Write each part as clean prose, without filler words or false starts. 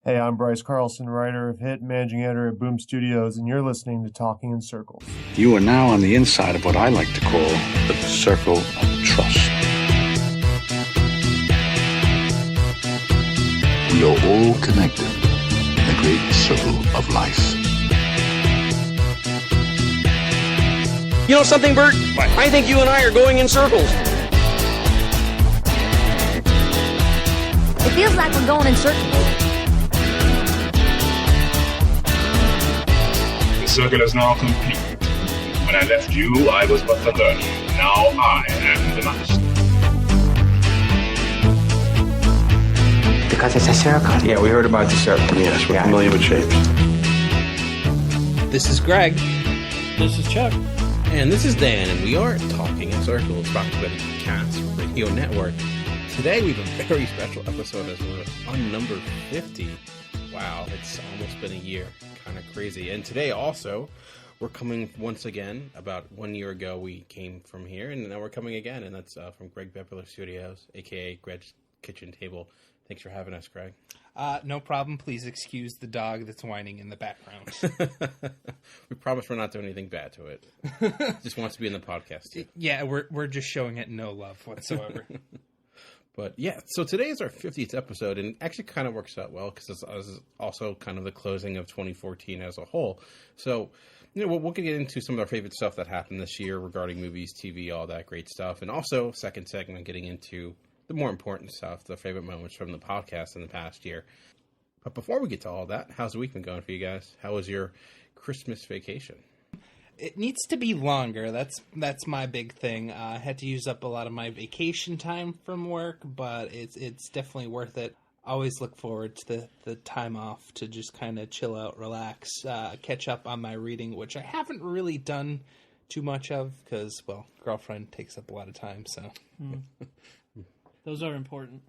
Hey, I'm Bryce Carlson, writer of Hit, managing editor at Boom Studios, and you're listening to Talking in Circles. You are now on the inside of what I like to call the circle of trust. We are all connected in the great circle of life. You know something, Bert? What? I think you and I are going in circles. It feels like we're going in circles. The circle is now complete. When I left you, I was but the learner. Now I am the master. Because it's a circle. Yeah, we heard about the circle. Yes, we're familiar with shapes. This is Greg. This is Chuck. And this is Dan, and we are Talking in Circles, brought to you by the Cast Radio Network. Today we have a very special episode as we're on number 50. Wow, it's almost been a year. Kind of crazy. And today also, we're coming once again. About 1 year ago, we came from here, and now we're coming again. And that's from Greg Bepler Studios, a.k.a. Greg's Kitchen Table. Thanks for having us, Greg. No problem. Please excuse the dog that's whining in the background. We promise we're not doing anything bad to it. Just wants to be in the podcast, too. Yeah, we're just showing it no love whatsoever. But yeah, so today is our 50th episode, and actually kind of works out well because it's also kind of the closing of 2014 as a whole. So, you know, we'll get into some of our favorite stuff that happened this year regarding movies, TV, all that great stuff. And also, second segment, getting into the more important stuff, the favorite moments from the podcast in the past year. But before we get to all that, how's the week been going for you guys? How was your Christmas vacation? It needs to be longer. That's my big thing. I had to use up a lot of my vacation time from work, but it's definitely worth it. I always look forward to the time off to just kind of chill out, relax, catch up on my reading, which I haven't really done too much of because, well, girlfriend takes up a lot of time, so... Those are important.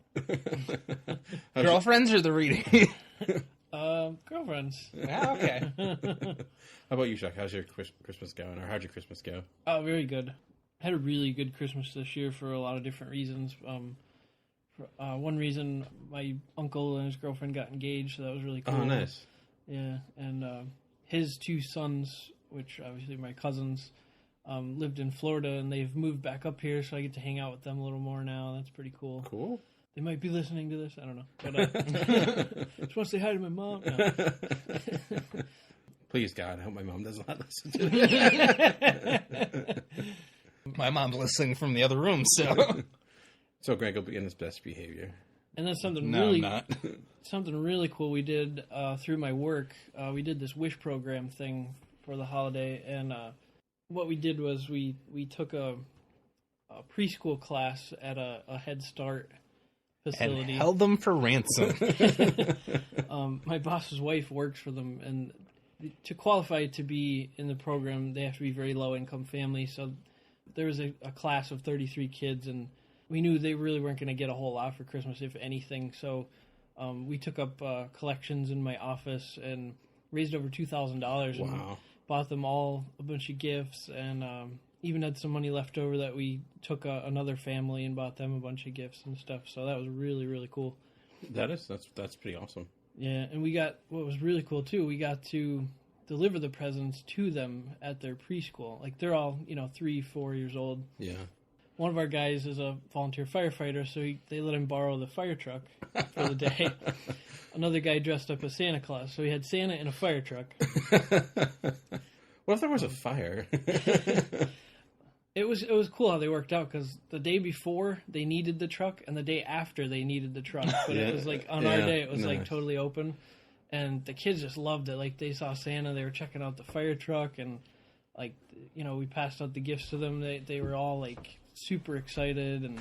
Girlfriends or the reading? Girlfriends. Ah, okay. How about you, Chuck? How's your Christmas going, or how'd your Christmas go? Oh, very good. Had a really good Christmas this year for a lot of different reasons. One reason, my uncle and his girlfriend got engaged, so that was really cool. Oh, nice. Yeah, and his two sons, which obviously my cousins, lived in Florida, and they've moved back up here, so I get to hang out with them a little more now. That's pretty cool. Cool. They might be listening to this. I don't know. But just want to say hi to my mom. No. Please, God, I hope my mom does not listen to this. My mom's listening from the other room, so... So Greg will be in his best behavior. And then something really cool we did through my work. We did this Wish program thing for the holiday, and what we did was we took a preschool class at a Head Start facility. And held them for ransom. My boss's wife works for them, and to qualify to be in the program, they have to be very low-income family. So there was a class of 33 kids, and we knew they really weren't going to get a whole lot for Christmas, if anything. So we took up collections in my office and raised over $2,000. Wow. And bought them all a bunch of gifts, and even had some money left over that we took another family and bought them a bunch of gifts and stuff. So that was really, really cool. That's pretty awesome. Yeah, and what was really cool too, we got to deliver the presents to them at their preschool. Like, they're all, 3-4 years old. Yeah. One of our guys is a volunteer firefighter, so they let him borrow the fire truck for the day. Another guy dressed up as Santa Claus, so he had Santa in a fire truck. What if there was a fire? It was cool how they worked out, because the day before they needed the truck, and the day after they needed the truck. But it was like, on our day, it was like totally open. And the kids just loved it. Like, they saw Santa, they were checking out the fire truck, and like, we passed out the gifts to them. They were all like super excited, and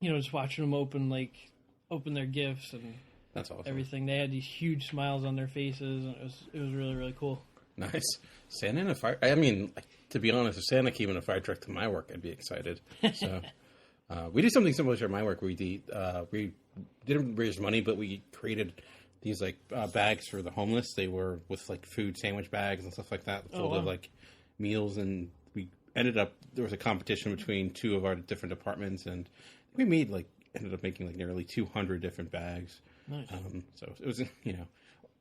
just watching them open their gifts and that's awesome. Everything. They had these huge smiles on their faces, and it was really, really cool. Nice. Santa in a fire. I mean, to be honest, if Santa came in a fire truck to my work, I'd be excited. So we did something similar to my work. We didn't raise money, but we created these bags for the homeless. They were with food sandwich bags and stuff like that, full of meals. And we ended up, there was a competition between two of our different departments, and we ended up making nearly 200 different bags. Nice. So it was,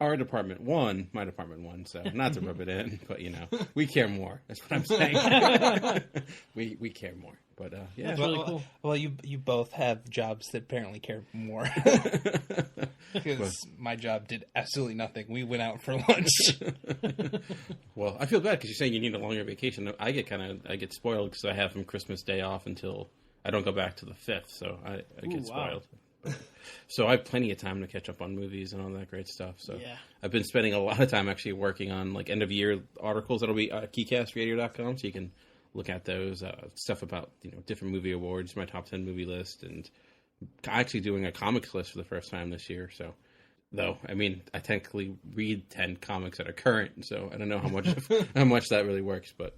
our department won, my department won. So not to rub it in, but we care more. That's what I'm saying. we care more. But yeah, that's really cool. Well, you both have jobs that apparently care more. Because my job did absolutely nothing. We went out for lunch. Well, I feel bad because you're saying you need a longer vacation. I get spoiled because I have from Christmas Day off until I don't go back to the 5th, so I get spoiled. Wow. So I have plenty of time to catch up on movies and all that great stuff. So yeah. I've been spending a lot of time actually working on like end of year articles that'll be keycastradio.com, so you can look at those stuff about different movie awards, my top 10 movie list, and actually doing a comics list for the first time this year. So, though, I mean, I technically read 10 comics that are current, so I don't know how much that really works. But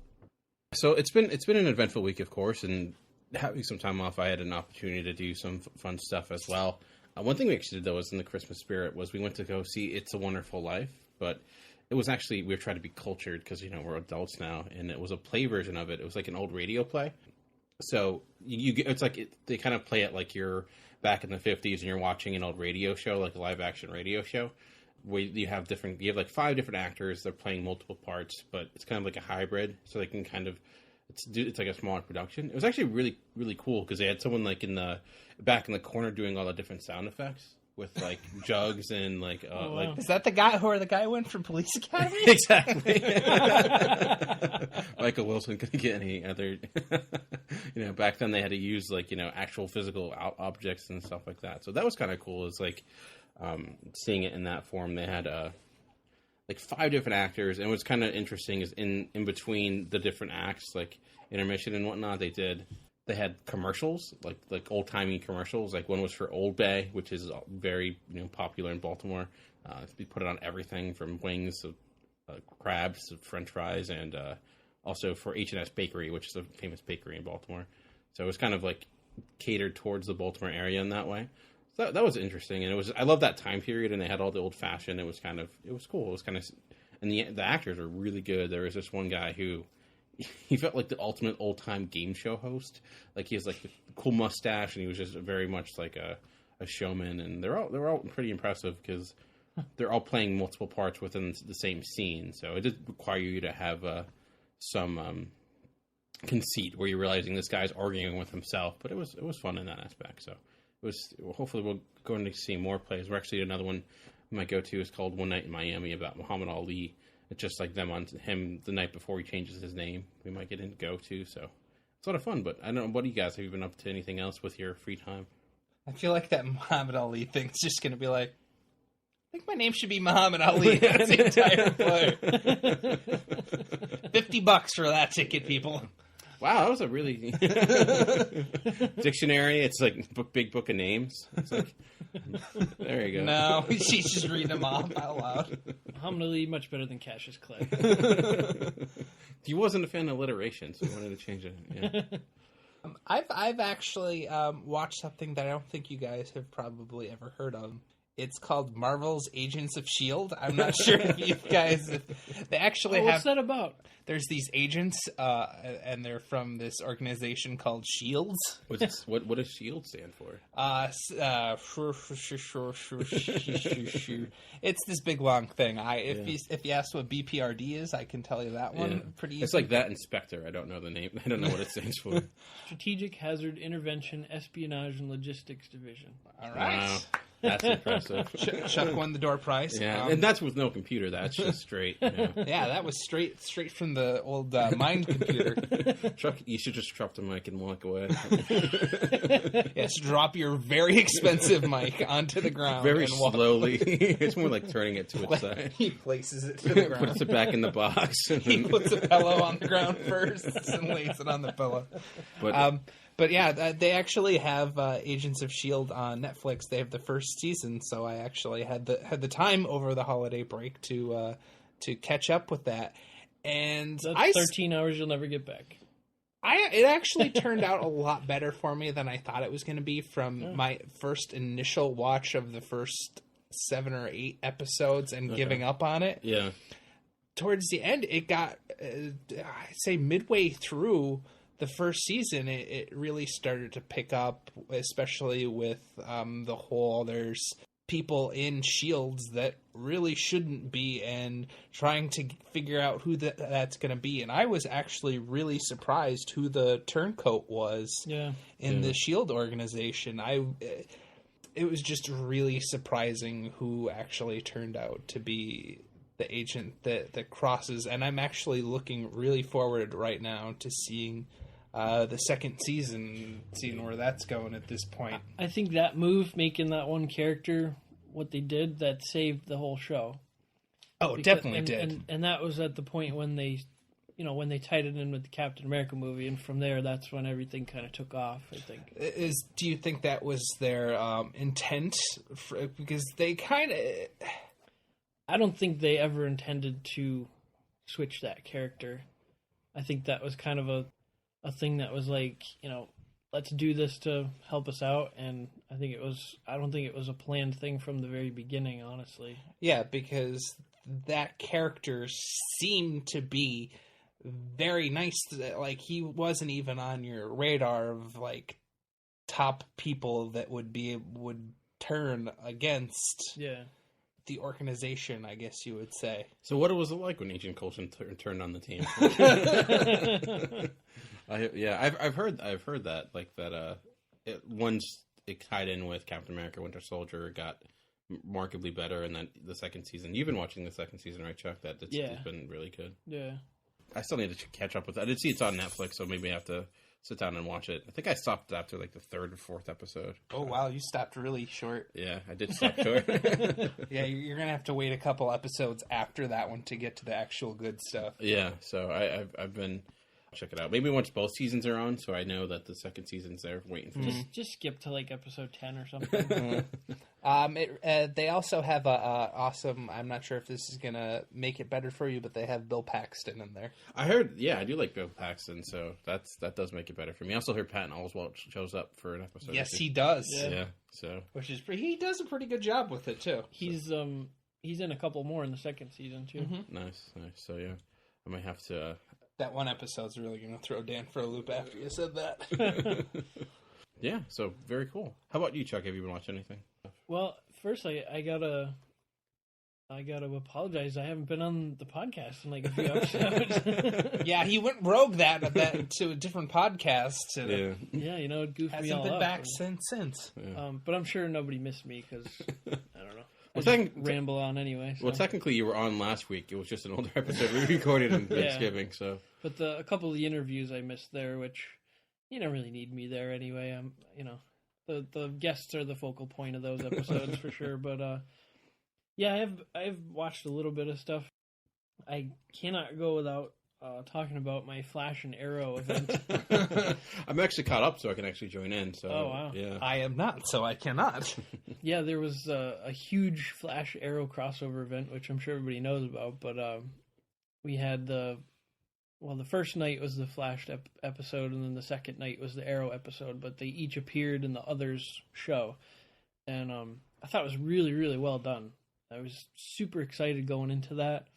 so it's been an eventful week, of course, and having some time off, I had an opportunity to do some fun stuff as well. One thing we actually did, though, was in the Christmas spirit, was we went to go see It's a Wonderful Life, but it was actually, we were trying to be cultured because, we're adults now, and it was a play version of it. It was like an old radio play. So it's like they kind of play it like you're back in the 50s and you're watching an old radio show, like a live action radio show, where you have like 5 different actors. They're playing multiple parts, but it's kind of like a hybrid. So they can kind of, it's like a smaller production. It was actually really, really cool because they had someone like back in the corner doing all the different sound effects with like jugs and like like. Is that the guy who went from Police Academy? Exactly. Michael Wilson couldn't get any other. Back then they had to use like actual physical objects and stuff like that. So that was kind of cool. It's like seeing it in that form. They had like 5 different actors, and what's kind of interesting is in between the different acts, like intermission and whatnot, they had commercials, like old-timey commercials. Like one was for Old Bay, which is very popular in Baltimore. We put it on everything from wings to crabs to French fries, and also for H&S Bakery, which is a famous bakery in Baltimore. So it was kind of like catered towards the Baltimore area in that way. So that was interesting, and I love that time period, and they had all the old-fashioned. It was cool. It was kind of, and the actors are really good. There was this one guy who. He felt like the ultimate old-time game show host. Like he has like the cool mustache, and he was just very much like a showman. And they're all pretty impressive because they're all playing multiple parts within the same scene. So it did require you to have some conceit where you're realizing this guy's arguing with himself. But it was fun in that aspect. So it was. Hopefully, we'll go to see more plays. We're actually another one we might go to is called One Night in Miami about Muhammad Ali. It's just like them on him the night before he changes his name. We might get in go to, so it's a lot of fun. But I don't know, what do you guys, have you been up to anything else with your free time? I feel like that Muhammad Ali thing's just going to be like, I think my name should be Muhammad Ali. That's the entire play. $50 for that ticket, people. Wow, that was a really dictionary. It's like big book of names. It's like, there you go. No, she's just reading them off out loud. Muhammad Ali, much better than Cassius Clay. He wasn't a fan of alliteration, so he wanted to change it. Yeah. I've actually watched something that I don't think you guys have probably ever heard of. It's called Marvel's Agents of S.H.I.E.L.D. I'm not sure if you guys... They actually have... What's that about? There's these agents, and they're from this organization called SHIELDS. What does SHIELD stand for? It's this big long thing. If you ask what BPRD is, I can tell you that one pretty easily. It's like that Inspector. I don't know the name. I don't know what it stands for. Strategic Hazard Intervention, Espionage, and Logistics Division. All right. Wow. That's impressive. Chuck won the door prize. Yeah, and that's with no computer. That's just straight. Yeah, that was straight from the old Mind computer. Chuck, you should just drop the mic and walk away. Yes, drop your very expensive mic onto the ground. Very and walk slowly. It's more like turning it to its side. He places it to the ground. Puts it back in the box. He puts a pillow on the ground first and lays it on the pillow. But yeah, they actually have Agents of S.H.I.E.L.D. on Netflix. They have the first season, so I actually had the time over the holiday break to catch up with that. And that's 13 hours you'll never get back. It actually turned out a lot better for me than I thought it was going to be from my first initial watch of the first 7 or 8 episodes and giving up on it. Yeah. Towards the end, it got, I'd say midway through the first season, it really started to pick up, especially with the whole, there's people in shields that really shouldn't be, and trying to figure out who that's going to be. And I was actually really surprised who the turncoat was in the shield organization. It was just really surprising who actually turned out to be the agent that crosses. And I'm actually looking really forward right now to seeing the second season, seeing where that's going at this point. I think that move, making that one character what they did, that saved the whole show. Oh, definitely did. And that was at the point when they, when they tied it in with the Captain America movie, and from there, that's when everything kind of took off, I think. Do you think that was their intent? Because they kind of... I don't think they ever intended to switch that character. I think that was kind of a thing that was like, let's do this to help us out, and I don't think it was a planned thing from the very beginning, honestly. Yeah, because that character seemed to be very nice. Like, he wasn't even on your radar of, like, top people that would turn against the organization, I guess you would say. So what was it like when Agent Coulson turned on the team? I've heard that, like, that once it tied in with Captain America Winter Soldier, it got markedly better, and then the second season, you've been watching the second season, right, Chuck? It's been really good. Yeah. I still need to catch up with that. I did see it's on Netflix, so maybe I have to sit down and watch it. I think I stopped after like the third or fourth episode. Oh wow, you stopped really short. Yeah, I did stop short. Yeah, you're gonna have to wait a couple episodes after that one to get to the actual good stuff. Yeah, so I've been check it out. Maybe once both seasons are on, so I know that the second season's there waiting for me. Just skip to like episode 10 or something. They also have a awesome. I'm not sure if this is gonna make it better for you, but they have Bill Paxton in there. I heard. Yeah, I do like Bill Paxton, so that does make it better for me. I also heard Patton Oswalt shows up for an episode. Yes, he does. Yeah. So which is he does a pretty good job with it too. He's in a couple more in the second season too. Mm-hmm. Nice. So yeah, I might have to. That one episode's really going to throw Dan for a loop after you said that. Yeah, so very cool. How about you, Chuck? Have you been watching anything? Well, first I gotta apologize. I haven't been on the podcast in like a few episodes. Yeah, he went rogue that to a different podcast. Yeah, it goofed me all up. Hasn't been back since. Yeah. But I'm sure nobody missed me because I don't know. Well, ramble on anyway. So. Well, technically, you were on last week. It was just an older episode we recorded in Thanksgiving. So, but a couple of the interviews I missed there, which you don't really need me there anyway. The guests are the focal point of those episodes for sure. But I've watched a little bit of stuff. I cannot go without talking about my Flash and Arrow event. I'm actually caught up, so I can actually join in. So, oh wow! Yeah, I am not, so I cannot. Yeah, there was a huge Flash Arrow crossover event, which I'm sure everybody knows about. But we had the first night was the Flash episode, and then the second night was the Arrow episode. But they each appeared in the other's show, and I thought it was really, really well done. I was super excited going into that.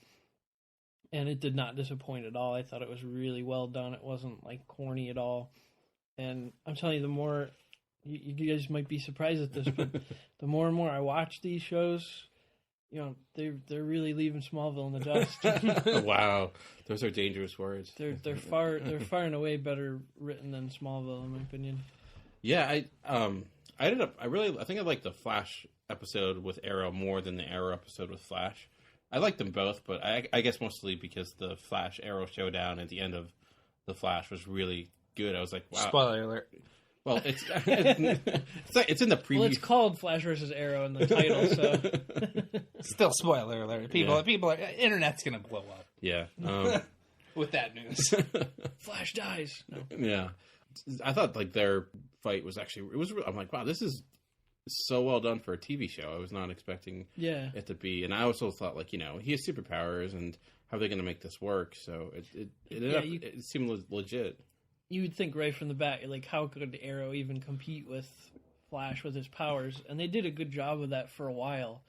And it did not disappoint at all. I thought it was really well done. It wasn't like corny at all. And I'm telling you, the more you guys might be surprised at this, but the more and more I watch these shows, they're really leaving Smallville in the dust. Wow, those are dangerous words. They're far and away better written than Smallville, in my opinion. Yeah, I think I like the Flash episode with Arrow more than the Arrow episode with Flash. I like them both, but I guess mostly because the Flash Arrow showdown at the end of the Flash was really good. I was like, wow. Spoiler alert. Well, it's in the preview. Well, it's called Flash versus Arrow in the title, so still spoiler alert. People, internet's gonna blow up. Yeah. With that news, Flash dies. No. Yeah, I thought like their fight was actually I'm like, wow, this is so well done for a TV show. I was not expecting it to be, and I also thought like, he has superpowers, and how are they going to make this work? So it seemed legit. You would think right from the bat, like, how could Arrow even compete with Flash with his powers? And they did a good job of that for a while,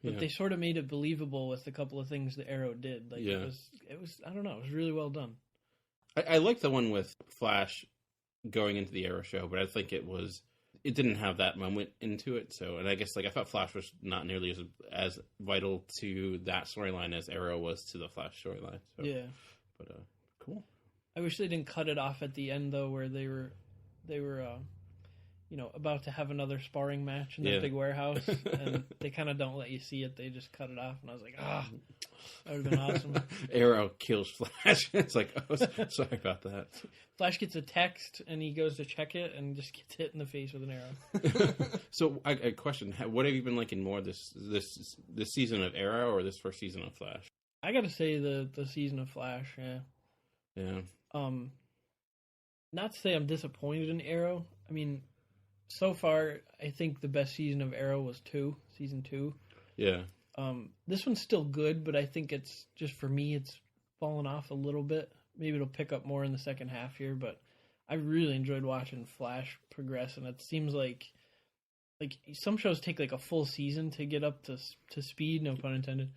but they sort of made it believable with a couple of things that Arrow did. Like it was I don't know, it was really well done. I like the one with Flash going into the Arrow show, but I think it it didn't have that moment into it. So, and I guess like I thought Flash was not nearly as vital to that storyline as Arrow was to the Flash storyline. So, yeah, but cool. I wish they didn't cut it off at the end though, where they were about to have another sparring match in the big warehouse, and they kind of don't let you see it. They just cut it off, and I was like, that would have been awesome. Arrow kills Flash. It's like, sorry about that. Flash gets a text, and he goes to check it, and just gets hit in the face with an arrow. So, a question: what have you been liking more this season of Arrow or this first season of Flash? I got to say the season of Flash, yeah. Not to say I'm disappointed in Arrow. I mean, so far, I think the best season of Arrow was season 2. Yeah. This one's still good, but I think it's just for me, it's fallen off a little bit. Maybe it'll pick up more in the second half here, but I really enjoyed watching Flash progress, and it seems like some shows take like a full season to get up to speed, no pun intended.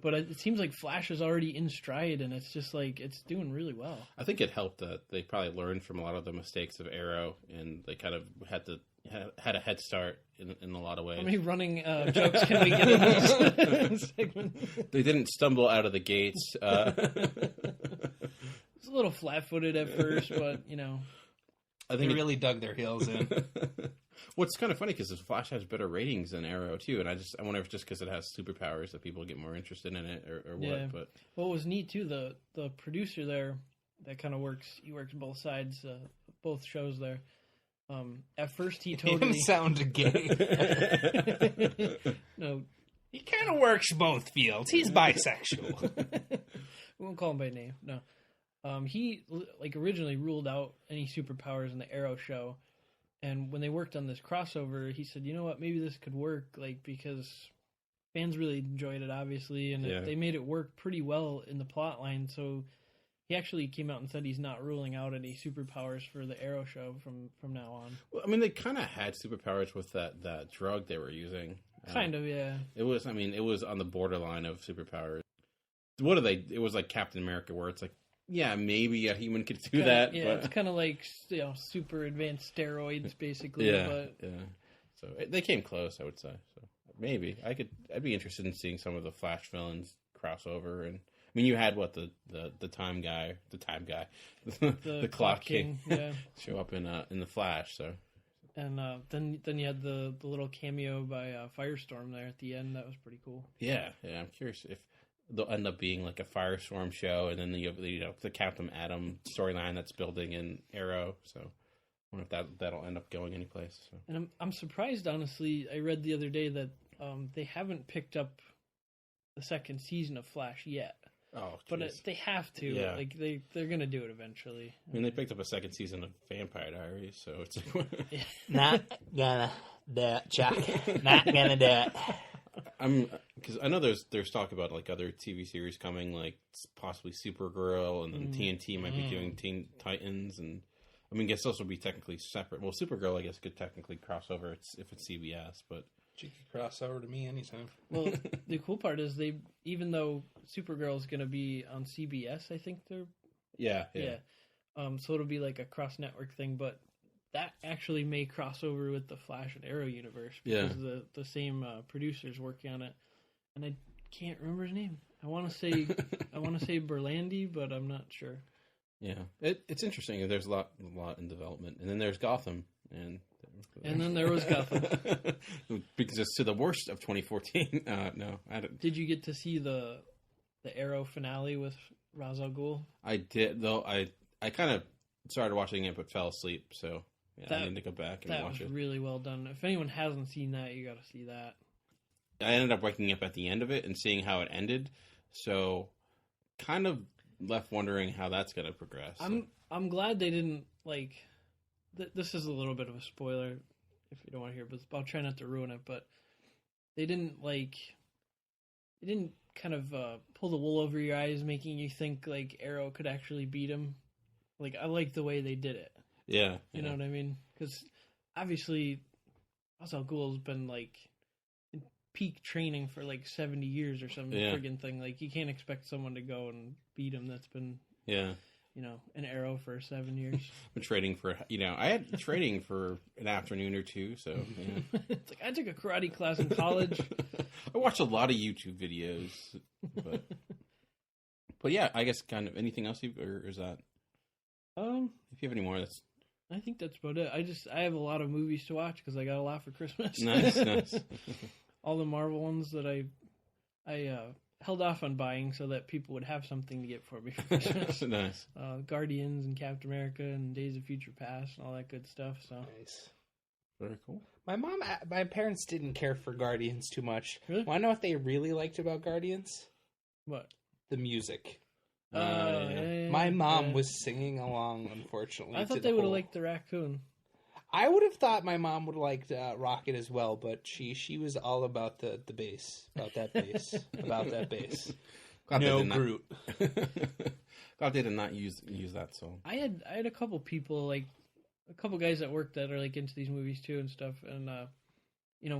But it seems like Flash is already in stride, and it's just like it's doing really well. I think it helped that they probably learned from a lot of the mistakes of Arrow, and they kind of had a head start in a lot of ways. How many running jokes can we get in this segment? They didn't stumble out of the gates. It's a little flat-footed at first, but I think they really dug their heels in. What's kind of funny because Flash has better ratings than Arrow too, and I wonder if it's just because it has superpowers that people get more interested in it or what. Yeah. But what was neat too, the producer there that kind of works both sides, both shows there. At first he totally sounded gay. No, he kind of works both fields. He's bisexual. We won't call him by name. No, he originally ruled out any superpowers in the Arrow show. And when they worked on this crossover, he said, you know what, maybe this could work, because fans really enjoyed it, obviously, and they made it work pretty well in the plot line. So he actually came out and said he's not ruling out any superpowers for the Arrow show from now on. Well, I mean, they kind of had superpowers with that drug they were using. Kind of, yeah. It was on the borderline of superpowers. What are they? It was like Captain America, where it's like, yeah, maybe a human could do that. Yeah, but... it's kind of like super advanced steroids, basically. Yeah. So they came close, I would say. So maybe I'd be interested in seeing some of the Flash villains crossover. And I mean, you had the time guy, the Clock King, show up in the Flash. So and then you had the little cameo by Firestorm there at the end. That was pretty cool. Yeah. I'm curious if they'll end up being like a Firestorm show, and then you have the Captain Atom storyline that's building in Arrow. So I wonder if that'll end up going anyplace. So. And I'm surprised, honestly. I read the other day that they haven't picked up the second season of Flash yet. Oh, but they have to. Yeah. Like they're gonna do it eventually. I mean, they picked up a second season of Vampire Diaries, so it's like not gonna do it, Chuck. Not gonna do it. Because I know there's talk about like other TV series coming, like possibly Supergirl, and then TNT might be doing Teen Titans, and I mean, I guess those will be technically separate. Well, Supergirl, I guess, could technically cross over if it's CBS, but she could cross over to me anytime. Well, the cool part is even though Supergirl is going to be on CBS, I think they're yeah. So it'll be like a cross network thing, but that actually may cross over with the Flash and Arrow universe because the same producers working on it, and I can't remember his name. I want to say Berlanti, but I'm not sure. Yeah, it's interesting. There's a lot in development, and then there's Gotham, and then there was Gotham because it's to the worst of 2014. No, I don't. Did you get to see the Arrow finale with Ra's al Ghul? I did, though. I kind of started watching it but fell asleep, so. Yeah, I need to go back and watch it. That was really well done. If anyone hasn't seen that, you got to see that. I ended up waking up at the end of it and seeing how it ended, so kind of left wondering how that's going to progress. I'm glad they didn't this is a little bit of a spoiler if you don't want to hear it, but I'll try not to ruin it. But they didn't kind of pull the wool over your eyes, making you think like Arrow could actually beat him. Like I like the way they did it. Yeah. You know what I mean? Because obviously, Ra's al Ghul's been in peak training for 70 years or some friggin' thing. Like you can't expect someone to go and beat him. That's been an Arrow for 7 years. Been trading for, I had trading for an afternoon or two, so, yeah. It's like, I took a karate class in college. I watched a lot of YouTube videos, but yeah, I guess kind of anything else or is that, if you have any more, I think that's about it. I have a lot of movies to watch because I got a lot for Christmas. Nice. All the Marvel ones that I held off on buying so that people would have something to get for me for Christmas. Nice. Guardians and Captain America and Days of Future Past and all that good stuff. So Nice. Very cool. My parents didn't care for Guardians too much. Really? Want to know what they really liked about Guardians? What? The music. Yeah. My mom was singing along, unfortunately. I thought they would have liked the raccoon. I would have thought my mom would have liked Rocket as well, but she was all about the bass, about that bass. No Groot. Glad they did not use that song. I had a couple people, like a couple guys at work that are like into these movies too and stuff, and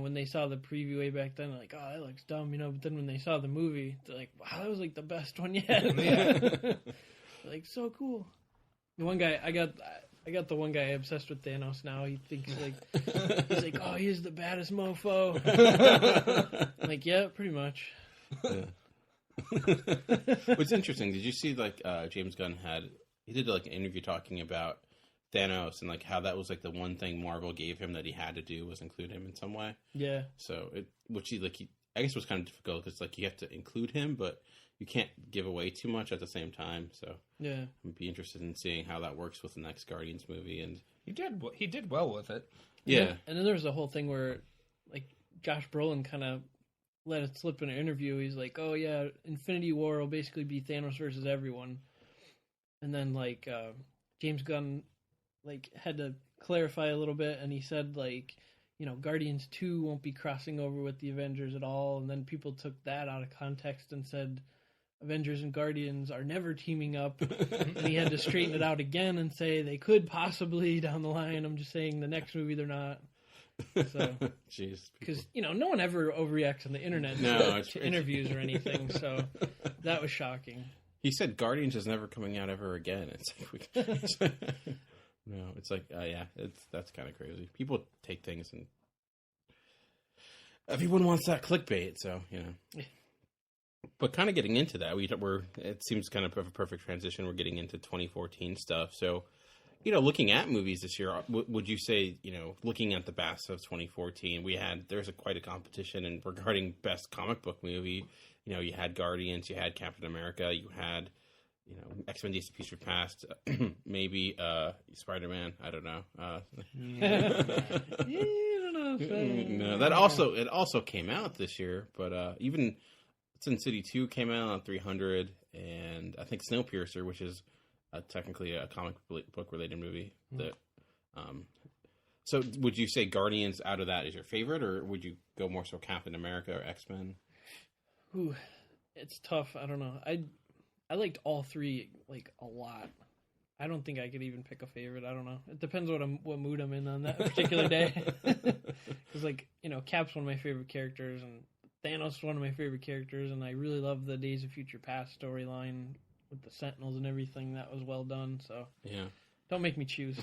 when they saw the preview way back then, they're like, oh, that looks dumb, but then when they saw the movie, they're like, wow, that was like the best one yet. They're like, so cool. The one guy I got the one guy obsessed with Thanos now. He thinks he's like, oh, he's the baddest mofo. I'm like, yeah, pretty much. Yeah. What's interesting, did you see James Gunn did an interview talking about Thanos and how that was the one thing Marvel gave him that he had to do was include him in some way. Yeah. So I guess was kind of difficult because you have to include him, but you can't give away too much at the same time. So yeah, I'd be interested in seeing how that works with the next Guardians movie. And he did well with it. Yeah. And then there was a whole thing where Josh Brolin kind of let it slip in an interview. He's like, oh yeah, Infinity War will basically be Thanos versus everyone. And then James Gunn had to clarify a little bit, and he said Guardians 2 won't be crossing over with the Avengers at all, and then people took that out of context and said Avengers and Guardians are never teaming up, and he had to straighten it out again and say they could possibly down the line. I'm just saying the next movie they're not. So, jeez, because no one ever overreacts on the internet to interviews or anything, so that was shocking. He said Guardians is never coming out ever again. It's no, it's that's kind of crazy. People take things and everyone wants that clickbait, so But kind of getting into that, it seems kind of a perfect transition. We're getting into 2014 stuff. So, looking at movies this year, would you say, looking at the best of 2014, there's quite a competition regarding best comic book movie. You had Guardians, you had Captain America, you had X-Men Days of Future Past, maybe Spider-Man. I don't know. I don't know. No, it also came out this year, but even Sin City 2 came out on 300, and I think Snowpiercer, which is technically a comic book related movie. That. So, would you say Guardians out of that is your favorite, or would you go more so Captain America or X-Men? Ooh, it's tough. I don't know. I liked all three a lot. I don't think I could even pick a favorite. I don't know. It depends what mood I'm in on that particular day. Because Cap's one of my favorite characters, and Thanos is one of my favorite characters, and I really love the Days of Future Past storyline with the Sentinels and everything. That was well done. So yeah, don't make me choose.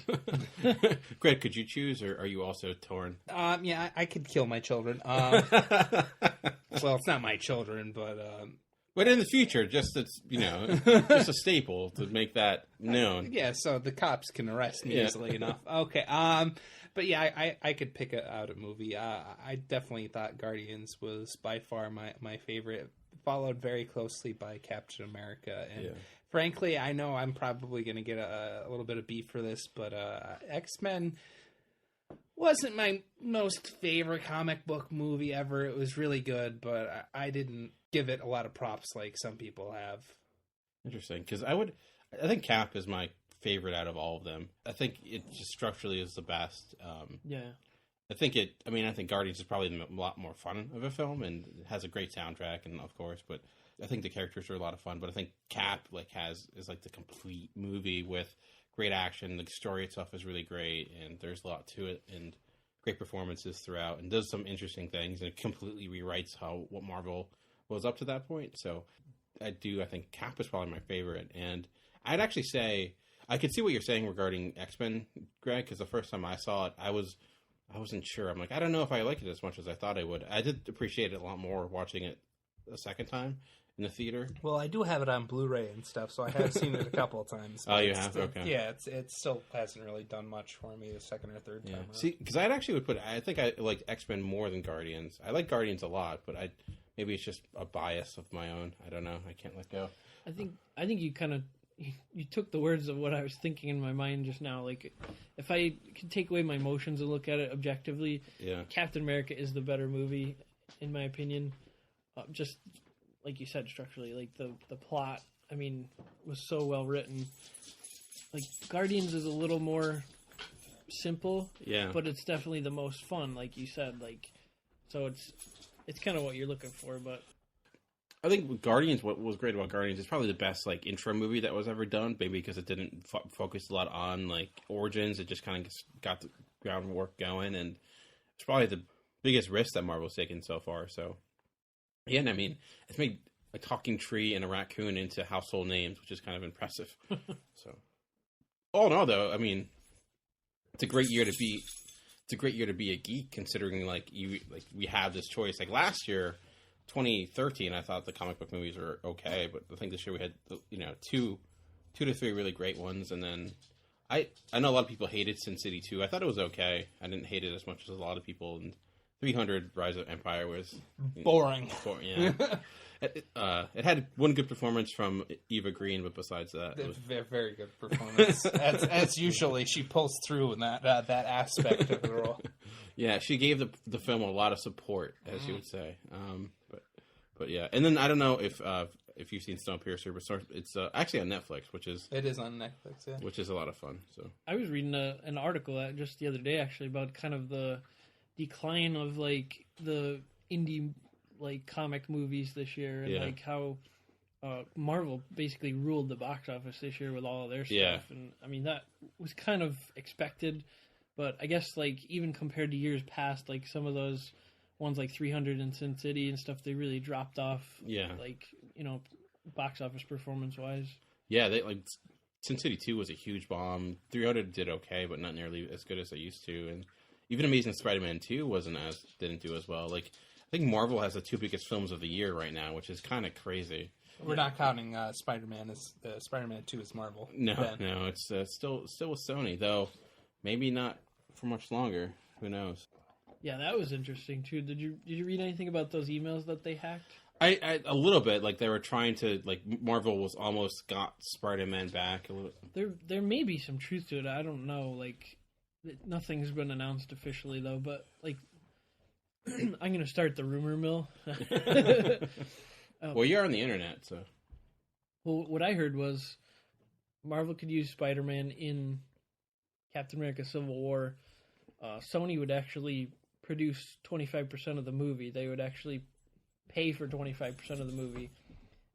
Greg, could you choose, or are you also torn? Yeah, I could kill my children. Well, it's not my children, but in the future, just just a staple to make that known. Yeah, so the cops can arrest me easily enough. Okay, but yeah, I could pick out a movie. I definitely thought Guardians was by far my favorite, followed very closely by Captain America. And frankly, I know I'm probably going to get a little bit of beef for this, but X-Men wasn't my most favorite comic book movie ever. It was really good, but I didn't give it a lot of props like some people have. Interesting, because I think Cap is my favorite out of all of them. I think it just structurally is the best. I think Guardians is probably a lot more fun of a film, and it has a great soundtrack, and of course, but I think the characters are a lot of fun. But I think Cap is the complete movie with great action. The story itself is really great, and there's a lot to it, and great performances throughout, and does some interesting things, and it completely rewrites what Marvel was up to that point. So I think Cap is probably my favorite, and I'd actually say I could see what you're saying regarding X-Men, Greg, because the first time I saw it, I wasn't sure. I'm like, I don't know if I like it as much as I thought I would. I did appreciate it a lot more watching it a second time in the theater. Well, I do have it on Blu-ray and stuff, so I have seen it a couple of times. Oh, you have? Okay. Yeah, it still hasn't really done much for me the second or third time. See, because I actually would I think I like X-Men more than Guardians. I like Guardians a lot, but maybe it's just a bias of my own. I don't know. I can't let go. I think you kind of you took the words of what I was thinking in my mind just now. Like, if I could take away my emotions and look at it objectively, Captain America is the better movie, in my opinion. Just like you said, structurally, like the plot, I mean, was so well written. Like, Guardians is a little more simple, but it's definitely the most fun, like you said. Like, so it's kind of what you're looking for, but. I think Guardians, what was great about Guardians, is probably the best like intro movie that was ever done. Maybe because it didn't focus a lot on like origins. It just kind of got the groundwork going, and it's probably the biggest risk that Marvel's taken so far. So, yeah, and I mean, it's made a talking tree and a raccoon into household names, which is kind of impressive. So, all in all, though, I mean, it's a great year to be. It's a great year to be a geek, considering we have this choice. Like last year. 2013, I thought the comic book movies were okay, but I think this year we had two to three really great ones, and then I know a lot of people hated Sin City 2. I thought it was okay. I didn't hate it as much as a lot of people. And 300: Rise of Empire was boring. Yeah, it had one good performance from Eva Green, but besides that, it was very good performance. as usually, she pulls through in that aspect of the role. Yeah, she gave the film a lot of support, as you would say. But yeah, and then I don't know if you've seen Snowpiercer, but it's actually on Netflix, it is on Netflix, yeah, which is a lot of fun. So I was reading an article just the other day actually about kind of the decline of like the indie like comic movies this year, and like how Marvel basically ruled the box office this year with all of their stuff, and I mean that was kind of expected. But I guess, like, even compared to years past, like, some of those ones like 300 and Sin City and stuff, they really dropped off, like, box office performance-wise. Yeah, Sin City 2 was a huge bomb. 300 did okay, but not nearly as good as they used to. And even Amazing Spider-Man 2 didn't do as well. Like, I think Marvel has the two biggest films of the year right now, which is kind of crazy. We're not counting Spider-Man as Spider-Man 2 as Marvel. No, it's still with Sony, though. Maybe not for much longer. Who knows? Yeah, that was interesting too. Did you read anything about those emails that they hacked? I a little bit. Like they were trying to Marvel was almost got Spider-Man back a little. There may be some truth to it. I don't know. Like nothing's been announced officially though. But like I'm going to start the rumor mill. Well, you're on the internet, so. Well, what I heard was Marvel could use Spider-Man in Captain America Civil War. Sony would actually produce 25% of the movie. They would actually pay for 25% of the movie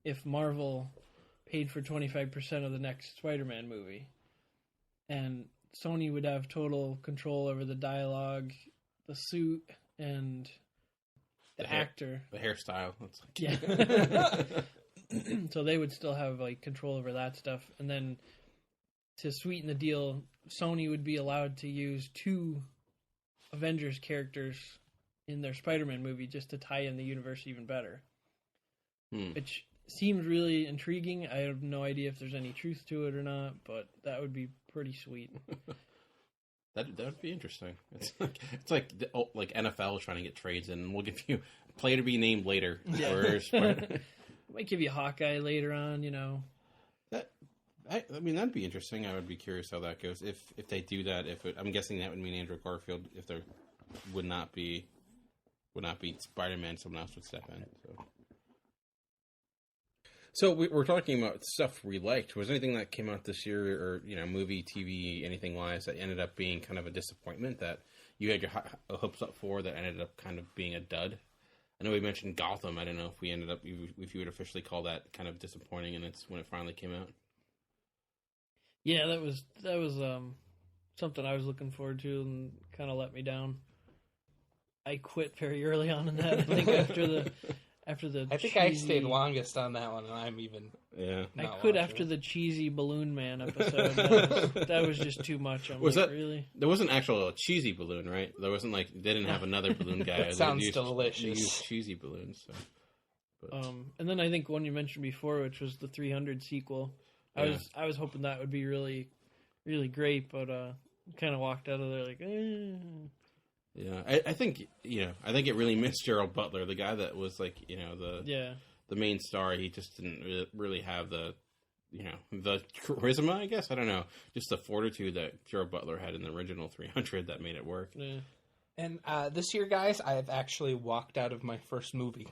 if Marvel paid for 25% of the next Spider-Man movie. And Sony would have total control over the dialogue, the suit, and the actor. The hairstyle. So they would still have like control over that stuff. And then to sweeten the deal, Sony would be allowed to use 2 Avengers characters in their Spider-Man movie just to tie in the universe even better. Which seems really intriguing. I have no idea if there's any truth to it or not, but that would be pretty sweet. That would be interesting. It's like NFL trying to get trades in. We'll give you a player to be named later. Might give you Hawkeye later on, I mean, that'd be interesting. I would be curious how that goes. If they do that, I'm guessing that would mean Andrew Garfield. If there would not be Spider-Man, someone else would step in. So we're talking about stuff we liked. Was there anything that came out this year, or movie, TV, anything wise, that ended up being kind of a disappointment that you had your hopes up for that ended up kind of being a dud? I know we mentioned Gotham. I don't know if if you would officially call that kind of disappointing, and it's when it finally came out. Yeah, that was something I was looking forward to and kind of let me down. I quit very early on in that. I think after the I think I stayed longest on that one, and I'm even Yeah. I could after the cheesy Balloon Man episode. That was just too much. I'm was like, that really? There wasn't actual cheesy balloon, right? There wasn't like they didn't have another balloon guy. That sounds they delicious. used cheesy balloons. So. But. And then I think one you mentioned before, which was the 300 sequel. I was hoping that would be really, really great, but kind of walked out of there like. Yeah, I think it really missed Gerald Butler, the guy that was like the main star. He just didn't really have the charisma, I guess. I don't know, just the fortitude that Gerald Butler had in the original 300 that made it work. Yeah. And this year, guys, I have actually walked out of my first movie.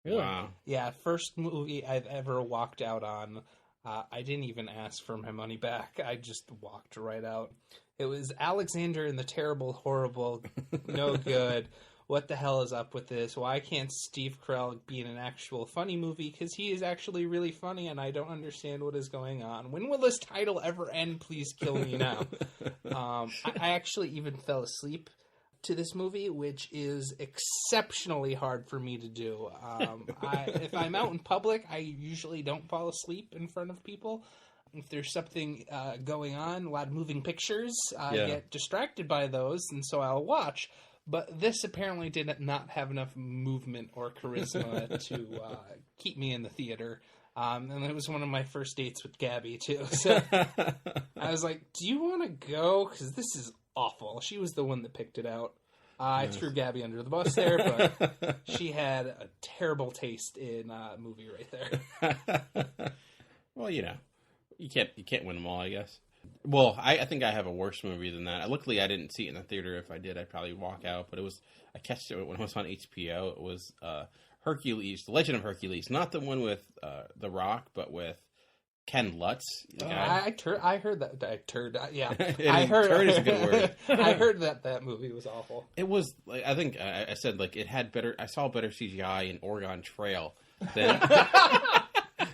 Really? Wow. Yeah, first movie I've ever walked out on. I didn't even ask for my money back. I just walked right out. It was Alexander and the Terrible, Horrible, No Good. What the hell is up with this? Why can't Steve Carell be in an actual funny movie? Because he is actually really funny, and I don't understand what is going on. When will this title ever end? Please kill me now. I actually even fell asleep to this movie, which is exceptionally hard for me to do. If I'm out in public, I usually don't fall asleep in front of people. If there's something going on, a lot of moving pictures, I get distracted by those, and so I'll watch. But this apparently did not have enough movement or charisma to keep me in the theater. And it was one of my first dates with Gabby, too. So I was like, do you want to go? Because this is awful. She was the one that picked it out. I threw Gabby under the bus there, but she had a terrible taste in a movie right there. Well, you can't win them all, I guess. Well, I think I have a worse movie than that. Luckily, I didn't see it in the theater. If I did, I'd probably walk out. But I catched it when it was on HBO. It was Hercules, The Legend of Hercules. Not the one with The Rock, but with Ken Lutz. I heard that. Yeah, I heard. Turd is a good word. I heard that movie was awful. It was. Like, I think I said like it had better. I saw better CGI in Oregon Trail than.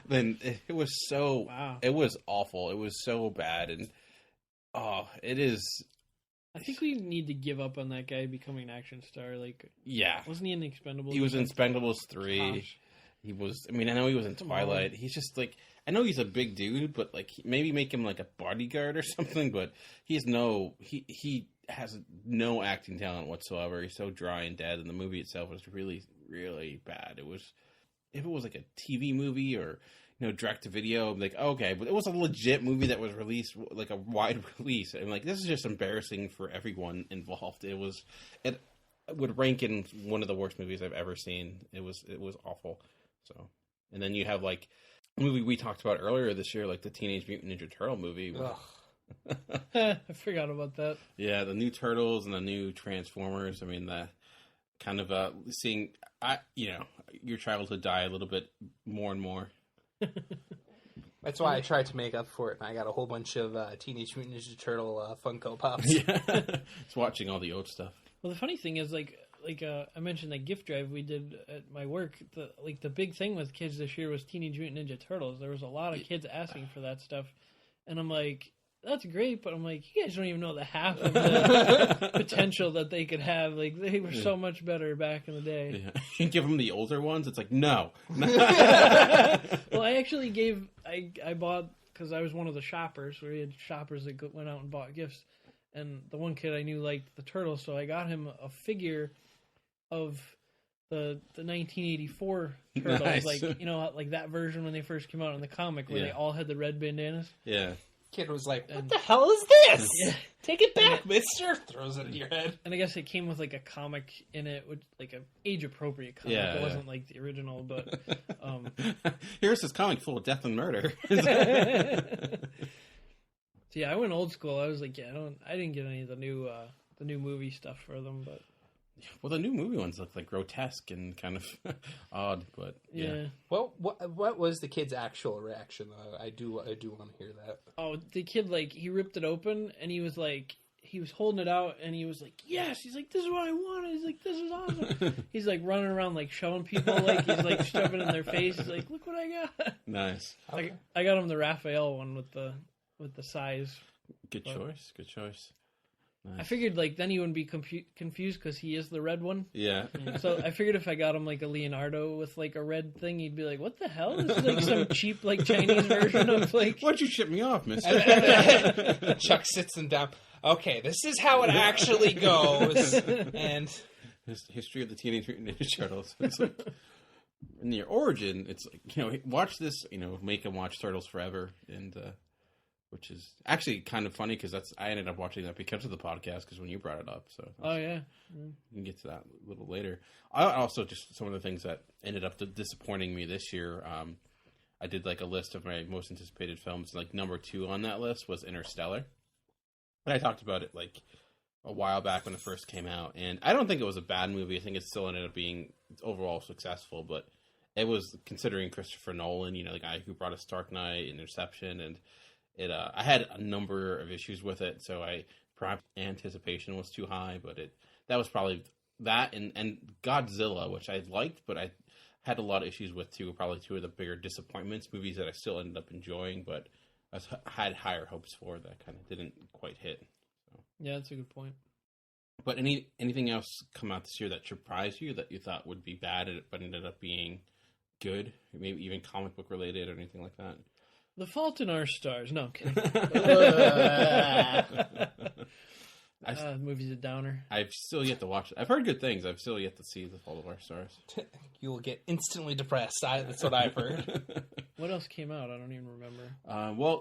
Then it was so. Wow. It was awful. It was so bad, and it is. I think we need to give up on that guy becoming an action star. Like, wasn't he in Expendables? He was in Expendables 3. Gosh. He was. I mean, I know he was in Twilight. He's just like. I know he's a big dude, but like maybe make him like a bodyguard or something. But he has no acting talent whatsoever. He's so dry and dead, and the movie itself was really, really bad. It was. If it was like a TV movie or direct to video, I'm like, okay, but it was a legit movie that was released, like a wide release. And like, this is just embarrassing for everyone involved. It would rank in one of the worst movies I've ever seen. It was awful. So, and then you have like a movie we talked about earlier this year, like the Teenage Mutant Ninja Turtle movie. I forgot about that. Yeah, the new Turtles and the new Transformers. I mean, the kind of seeing your childhood die a little bit more and more. That's why I tried to make up for it, and I got a whole bunch of Teenage Mutant Ninja Turtle Funko Pops. Yeah, just watching all the old stuff. Well, the funny thing is, like I mentioned that gift drive we did at my work. The big thing with kids this year was Teenage Mutant Ninja Turtles. There was a lot of kids asking for that stuff, and I'm like, that's great, but I'm like, you guys don't even know the half of the potential that they could have. Like, they were so much better back in the day. Yeah. You give them the older ones, it's like, no. Well, I actually I bought, because I was one of the shoppers, where we had shoppers that went out and bought gifts, and the one kid I knew liked the Turtles, so I got him a figure of the 1984 Turtles, Nice. like, like that version when they first came out in the comic, where they all had the red bandanas. Yeah. Kid was like, what the hell is this? Yeah. Take it back, mister. Throws it at your head. And I guess it came with like a comic in it, which like an age-appropriate comic. Yeah, it wasn't like the original, but... Here's this comic full of death and murder. So yeah, I went old school. I was like, I didn't get any of the new movie stuff for them, but... Well, the new movie ones look like grotesque and kind of odd, but yeah. Well, what was the kid's actual reaction? I do want to hear that. Oh, the kid, like, he ripped it open, and he was holding it out, and he was like, yes! He's like, this is what I wanted! He's like, this is awesome! He's like running around, like, showing people, like, he's like shoving it in their face. He's like, look what I got! Nice. Okay. I got him the Raphael one with the size. Good choice. Nice. I figured like then he wouldn't be confused because he is the red one. Yeah. So I figured if I got him like a Leonardo with like a red thing, he'd be like, "What the hell? This is like some cheap like Chinese version of like." Why'd you ship me off, mister? Chuck sits him down. Okay, this is how it actually goes. And history of the Teenage Mutant Ninja Turtles. It's like, in their origin, it's like, watch this, make them watch Turtles Forever, and which is actually kind of funny because I ended up watching that because of the podcast because when you brought it up. So oh yeah, we can get to that a little later. I also just some of the things that ended up disappointing me this year. I did like a list of my most anticipated films. Like number 2 on that list was Interstellar, and I talked about it like a while back when it first came out, and I don't think it was a bad movie. I think it still ended up being overall successful, but it was considering Christopher Nolan, the guy who brought us Dark Knight, Interception, and it. I had a number of issues with it, so perhaps anticipation was too high, but that was probably that and Godzilla, which I liked, but I had a lot of issues with too. Probably 2 of the bigger disappointments, movies that I still ended up enjoying, but I had higher hopes for that kind of didn't quite hit. So. Yeah, that's a good point. But anything else come out this year that surprised you that you thought would be bad but ended up being good? Maybe even comic book related or anything like that? The Fault in Our Stars. No, I'm kidding. Movie's a downer. I've still yet to watch it. I've heard good things. I've still yet to see The Fault of Our Stars. You will get instantly depressed. That's what I've heard. What else came out? I don't even remember. Well,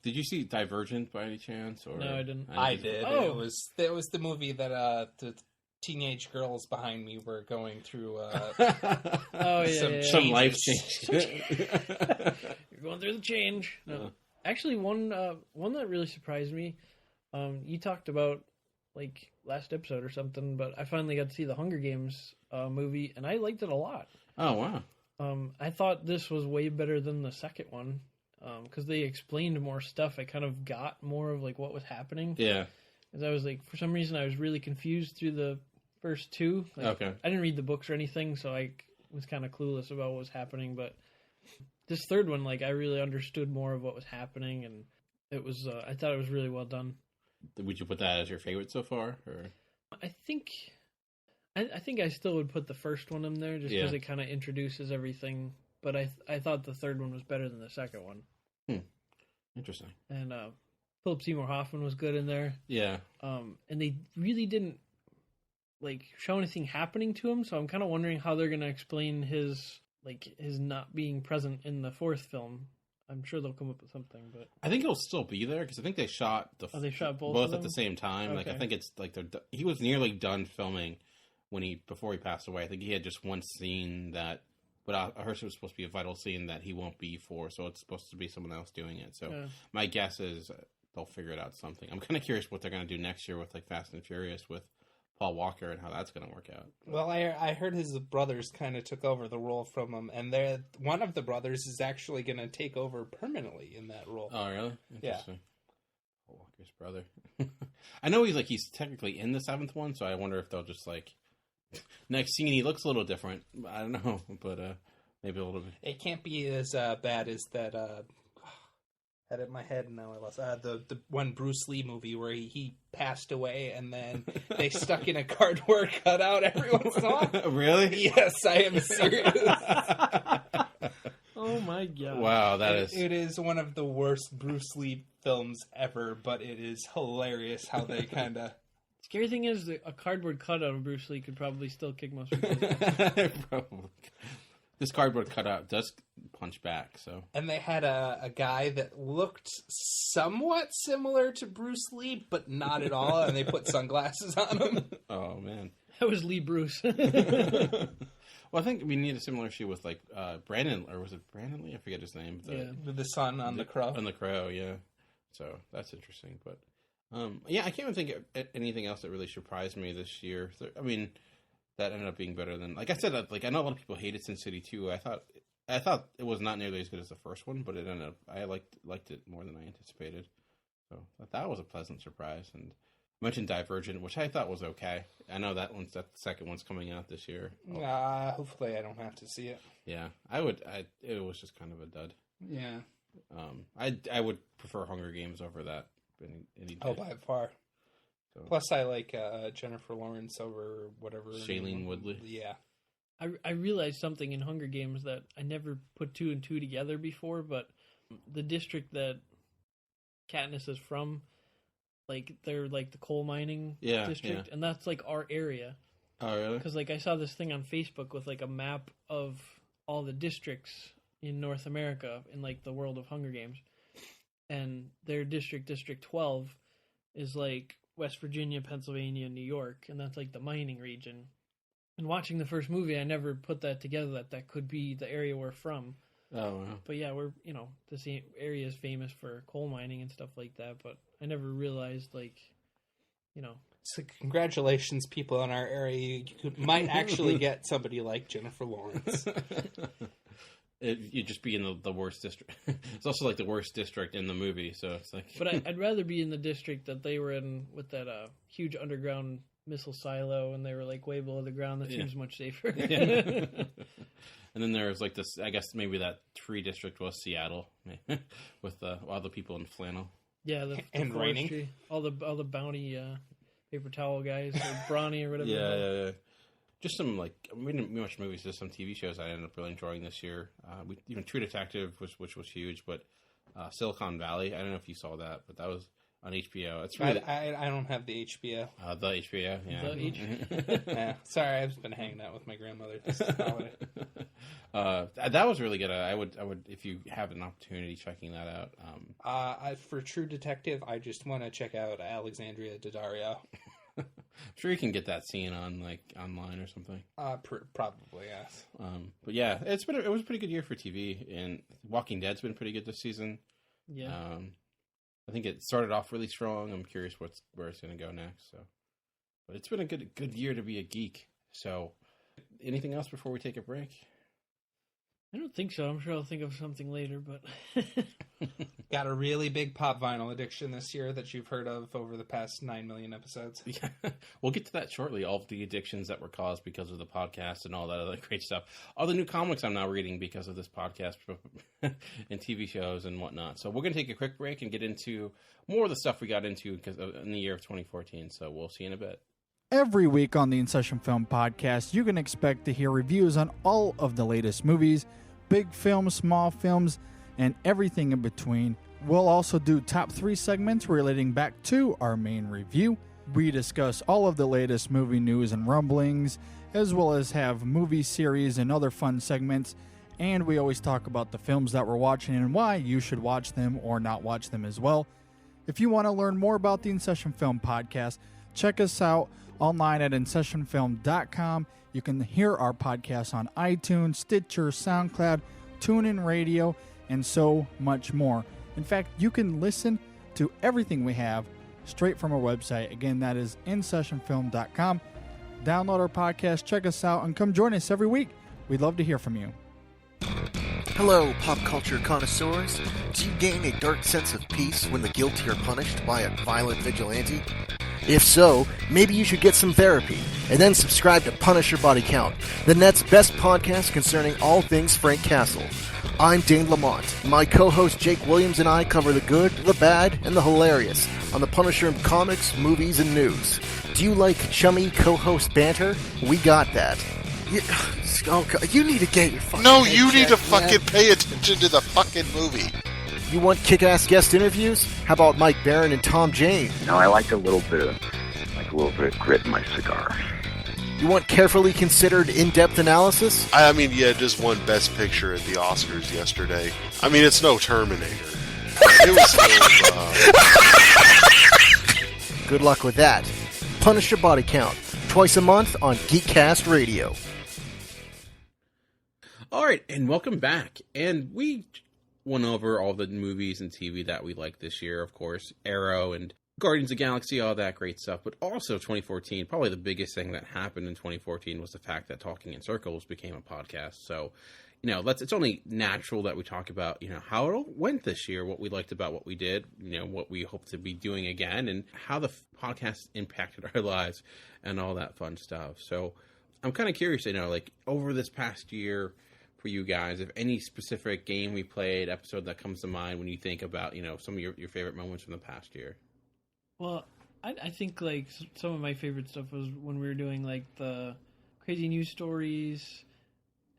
did you see Divergent by any chance? Or no, I didn't. I did. Oh. It was the movie that the teenage girls behind me were going through some life change. You're going through the change. No. Actually, one that really surprised me. You talked about like last episode or something, but I finally got to see the Hunger Games movie, and I liked it a lot. Oh wow! I thought this was way better than the second one because they explained more stuff. I kind of got more of like what was happening. Yeah, because I was like, for some reason, I was really confused through the first 2. Like, okay, I didn't read the books or anything, so I was kind of clueless about what was happening. But this third one, like, I really understood more of what was happening, and it was. I thought it was really well done. Would you put that as your favorite so far? Or I think I still would put the first one in there just because it kind of introduces everything. But I thought the third one was better than the second one. Interesting. And Philip Seymour Hoffman was good in there. Yeah. And they really didn't like show anything happening to him, so I'm kind of wondering how they're going to explain his not being present in the fourth film. I'm sure they'll come up with something, but I think he'll still be there because I think they shot they shot both at the same time. Okay. Like I think it's like he was nearly done filming before he passed away. I think he had just one scene but I heard it was supposed to be a vital scene that he won't be for, so it's supposed to be someone else doing it. So my guess is they'll figure it out something. I'm kind of curious what they're going to do next year with like Fast and Furious with Paul Walker and how that's going to work out. Well, I heard his brothers kind of took over the role from him, and one of the brothers is actually going to take over permanently in that role. Oh, really? Interesting. Yeah. Paul Walker's brother. I know he's technically in the 7th one, so I wonder if they'll just like next scene he looks a little different. I don't know, but maybe a little bit. It can't be as bad as that. Had it in my head and now I lost the one Bruce Lee movie where he passed away and then they stuck in a cardboard cutout every once in a while. Really? Yes, I am serious. Oh my god! Wow, it is one of the worst Bruce Lee films ever, but it is hilarious how they kind of. Scary thing is that a cardboard cutout of Bruce Lee could probably still kick most people. Probably. This cardboard cutout does punch back, so. And they had a guy that looked somewhat similar to Bruce Lee, but not at all, and they put sunglasses on him. Oh, man. That was Lee Bruce. Well, I think we need a similar issue with, like, Brandon, or was it Brandon Lee? I forget his name. With the sun on the crow. On the crow, yeah. So, that's interesting, but. I can't even think of anything else that really surprised me this year. I mean, that ended up being better than, like I said, like I know a lot of people hated Sin City 2. I thought it was not nearly as good as the first one, but it ended up, I liked it more than I anticipated. So that was a pleasant surprise. And I mentioned Divergent, which I thought was okay. I know that the second one's coming out this year. Hopefully I don't have to see it. Yeah, it was just kind of a dud. Yeah. I would prefer Hunger Games over that any day. Oh, by far. So. Plus, I like Jennifer Lawrence over whatever. Shailene Woodley. Yeah. I realized something in Hunger Games that I never put 2 and 2 together before, but the district that Katniss is from, like, they're like the coal mining district, and that's like our area. Oh, really? Because like I saw this thing on Facebook with like a map of all the districts in North America in like the world of Hunger Games, and their district, District 12, is like West Virginia, Pennsylvania, New York, and that's like the mining region. And watching the first movie, I never put that together that could be the area we're from. Oh, wow. But yeah, we're, this area is famous for coal mining and stuff like that, but I never realized, like, So congratulations, people in our area. You might actually get somebody like Jennifer Lawrence. You'd just be in the worst district. It's also like the worst district in the movie, so it's like... But I'd rather be in the district that they were in with that huge underground missile silo, and they were like way below the ground. That seems much safer. And then there was like this, I guess maybe that tree district was Seattle, with all the people in flannel. Yeah, the and raining. All the bounty paper towel guys, or brawny or whatever. Yeah. Just some, like, we didn't watch movies, just some TV shows I ended up really enjoying this year. Even True Detective, which was huge, but Silicon Valley, I don't know if you saw that, but that was on HBO. It's really... I don't have the HBO. The HBO, yeah. Yeah. Sorry, I've been hanging out with my grandmother this holiday. That was really good. I would, if you have an opportunity, checking that out. For True Detective, I just want to check out Alexandria Daddario. I'm sure you can get that scene on online or something. Probably, yes. But yeah, it was a pretty good year for TV, and Walking Dead's been pretty good this season. Yeah. I think it started off really strong. I'm curious where it's going to go next. So, but it's been a good year to be a geek. So, anything else before we take a break? I don't think so. I'm sure I'll think of something later, but... Got a really big pop vinyl addiction this year that you've heard of over the past 9 million episodes. Yeah, we'll get to that shortly. All of the addictions that were caused because of the podcast and all that other great stuff. All the new comics I'm now reading because of this podcast and TV shows and whatnot. So we're going to take a quick break and get into more of the stuff we got into in the year of 2014. So we'll see you in a bit. Every week on the In Session Film Podcast, you can expect to hear reviews on all of the latest movies, big films, small films, and everything in between. We'll also do top 3 segments relating back to our main review. We discuss all of the latest movie news and rumblings, as well as have movie series and other fun segments. And we always talk about the films that we're watching and why you should watch them or not watch them as well. If you want to learn more about the In Session Film Podcast, check us out online at InSessionFilm.com. You can hear our podcast on iTunes, Stitcher, SoundCloud, TuneIn Radio, and so much more. In fact, you can listen to everything we have straight from our website. Again, that is InSessionFilm.com. Download our podcast, check us out, and come join us every week. We'd love to hear from you. Hello, pop culture connoisseurs. Do you gain a dark sense of peace when the guilty are punished by a violent vigilante? If so, maybe you should get some therapy, and then subscribe to Punisher Body Count, the net's best podcast concerning all things Frank Castle. I'm Dane Lamont. My co-host Jake Williams and I cover the good, the bad, and the hilarious on the Punisher comics, movies, and news. Do you like chummy co-host banter? We got that. You need to get your fucking No, you need to fucking pay attention to the fucking movie. You want kick-ass guest interviews? How about Mike Barron and Tom Jane? No, I like a little bit of grit in my cigar. You want carefully considered in-depth analysis? I mean, yeah, just won Best Picture at the Oscars yesterday. I mean, it's no Terminator. It was still, Good luck with that. Punisher Body Count, twice a month on Geekcast Radio. All right, and welcome back. And we went over all the movies and TV that we liked this year, of course. Arrow and Guardians of the Galaxy, all that great stuff. But also 2014, probably the biggest thing that happened in 2014 was the fact that Talking in Circles became a podcast. So, it's only natural that we talk about, how it went this year, what we liked about what we did, what we hope to be doing again, and how the podcast impacted our lives and all that fun stuff. So I'm kind of curious, over this past year for you guys, if any specific game we played, episode that comes to mind when you think about, some of your favorite moments from the past year. Well, I think like some of my favorite stuff was when we were doing like the crazy news stories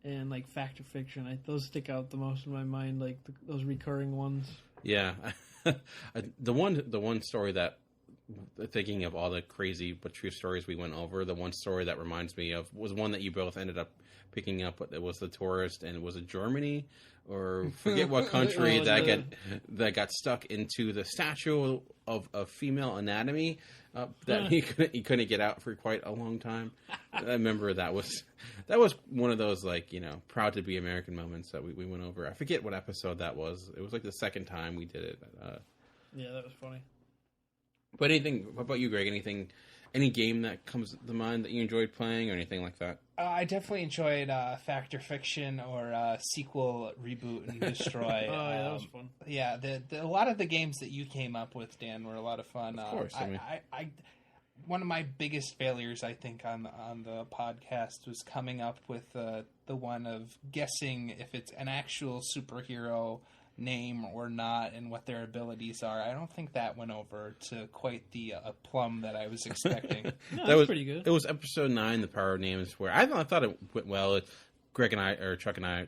and like fact or fiction. Those stick out the most in my mind, like those recurring ones. Yeah, the one story that, thinking of all the crazy but true stories we went over, the one story that reminds me of was one that you both ended up picking up. It was the tourist, and was it Germany or forget what country that got stuck into the statue of female anatomy that he couldn't get out for quite a long time. I remember that was one of those, like, you know, proud to be American moments that we went over. I forget what episode that was. It was like the second time we did it. Yeah, that was funny. But what about you, Greg? Any game that comes to mind that you enjoyed playing or anything like that? I definitely enjoyed Fact or Fiction or Sequel, Reboot, and Destroy. Oh, yeah, that was fun. Yeah, a lot of the games that you came up with, Dan, were a lot of fun. Of course. I one of my biggest failures, I think, on the podcast was coming up with the one of guessing if it's an actual superhero name or not and what their abilities are. I don't think that went over to quite the plum that I was expecting. No, that was pretty good. It was episode 9, The Power of Names, where I thought it went well. Chuck and I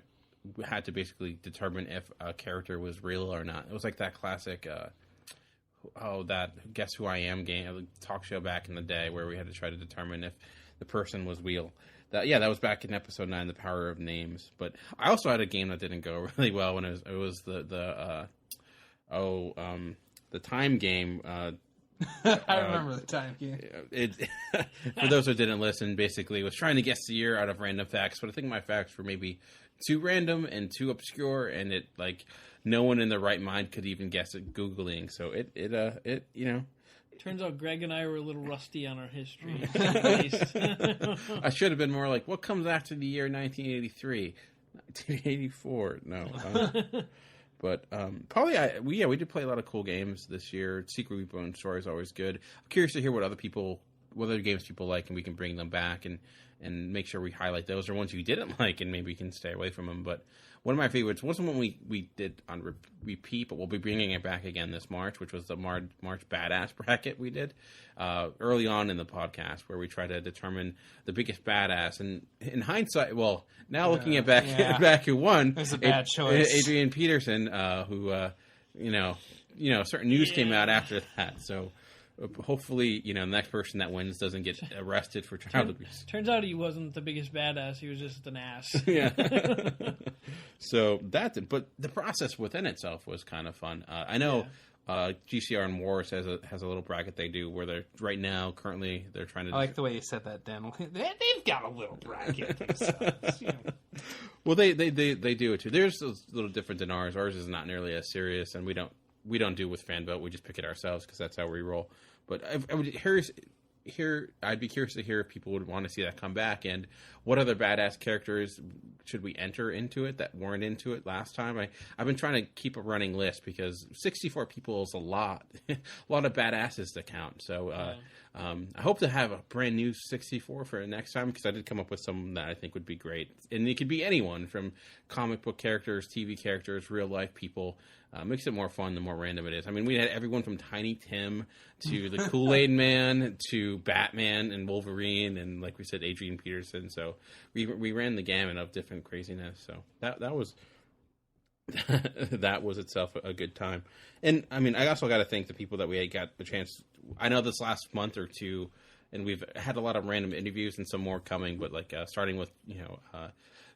had to basically determine if a character was real or not. It was like that classic that Guess Who I Am game, talk show back in the day, where we had to try to determine if the person was real. That was back in episode 9, The Power of Names. But I also had a game that didn't go really well when it was the time game. I remember the time game. For those who didn't listen, basically was trying to guess the year out of random facts, but I think my facts were maybe too random and too obscure, and it, like, no one in their right mind could even guess it Googling. So it you know. Turns out Greg and I were a little rusty on our history. I should have been more like, what comes after the year 1983? 1984. No. But probably we did play a lot of cool games this year. Secret Repo and Story is always good. I'm curious to hear what other games people like, and we can bring them back and make sure we highlight those, or ones you didn't like, and maybe we can stay away from them. But one of my favorites wasn't one we did on repeat, but we'll be bringing it back again this March, which was the March Badass bracket we did early on in the podcast, where we try to determine the biggest badass. And in hindsight, well, now looking at back who won, it was a bad choice. Adrian Peterson, who certain news came out after that, so. Hopefully, the next person that wins doesn't get arrested for child abuse. Turns out he wasn't the biggest badass. He was just an ass. Yeah. So but the process within itself was kind of fun. I know GCRN Wars has a little bracket they do where they're currently trying to. I like the way you said that, Dan. They've got a little bracket themselves. Well, they do it too. Theirs is a little different than ours. Ours is not nearly as serious, and we don't do with fan vote. We just pick it ourselves because that's how we roll. But I'd be curious to hear if people would want to see that come back, and what other badass characters should we enter into it that weren't into it last time. I've been trying to keep a running list because 64 people is a lot of badasses to count. So I hope to have a brand new 64 for next time, because I did come up with some that I think would be great, and it could be anyone from comic book characters, TV characters, real life people. Makes it more fun the more random it is. I mean, we had everyone from Tiny Tim to the Kool-Aid Man to Batman and Wolverine, and like we said, Adrian Peterson. So we ran the gamut of different craziness. So that was that was itself a good time. And I mean, I also got to thank the people that we got the chance. I know this last month or two, and we've had a lot of random interviews and some more coming. But like starting with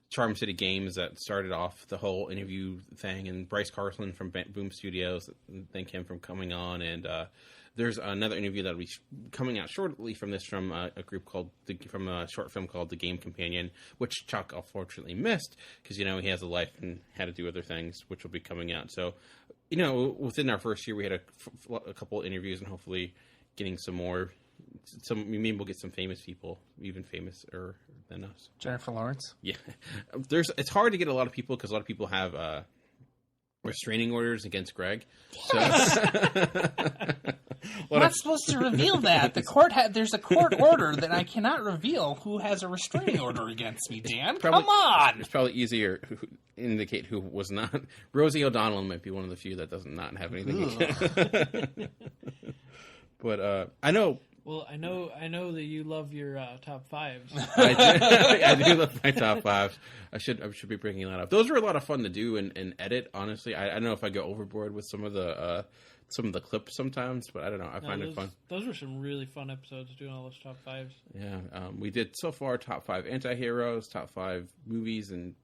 Charm City Games that started off the whole interview thing, and Bryce Carson from Boom Studios, thank him for coming on, and there's another interview that will be coming out shortly from a group from a short film called The Game Companion, which Chuck unfortunately missed because he has a life and had to do other things, which will be coming out. So within our first year we had a couple interviews, and hopefully getting some more. Maybe we'll get some famous people, even famouser than us. Jennifer Lawrence. Yeah, it's hard to get a lot of people because a lot of people have restraining orders against Greg. Yes. I'm not supposed to reveal that. The court there's a court order that I cannot reveal who has a restraining order against me. Dan, come on. It's probably easier to indicate who was not. Rosie O'Donnell might be one of the few that does not have anything. But I know. Well, I know that you love your top fives. I do love my top fives. I should be bringing that up. Those were a lot of fun to do and edit. Honestly, I don't know if I go overboard with some of the clips sometimes, but I don't know. I find it fun. Those were some really fun episodes doing all those top fives. Yeah, we did so far top 5 anti-heroes, top 5 movies and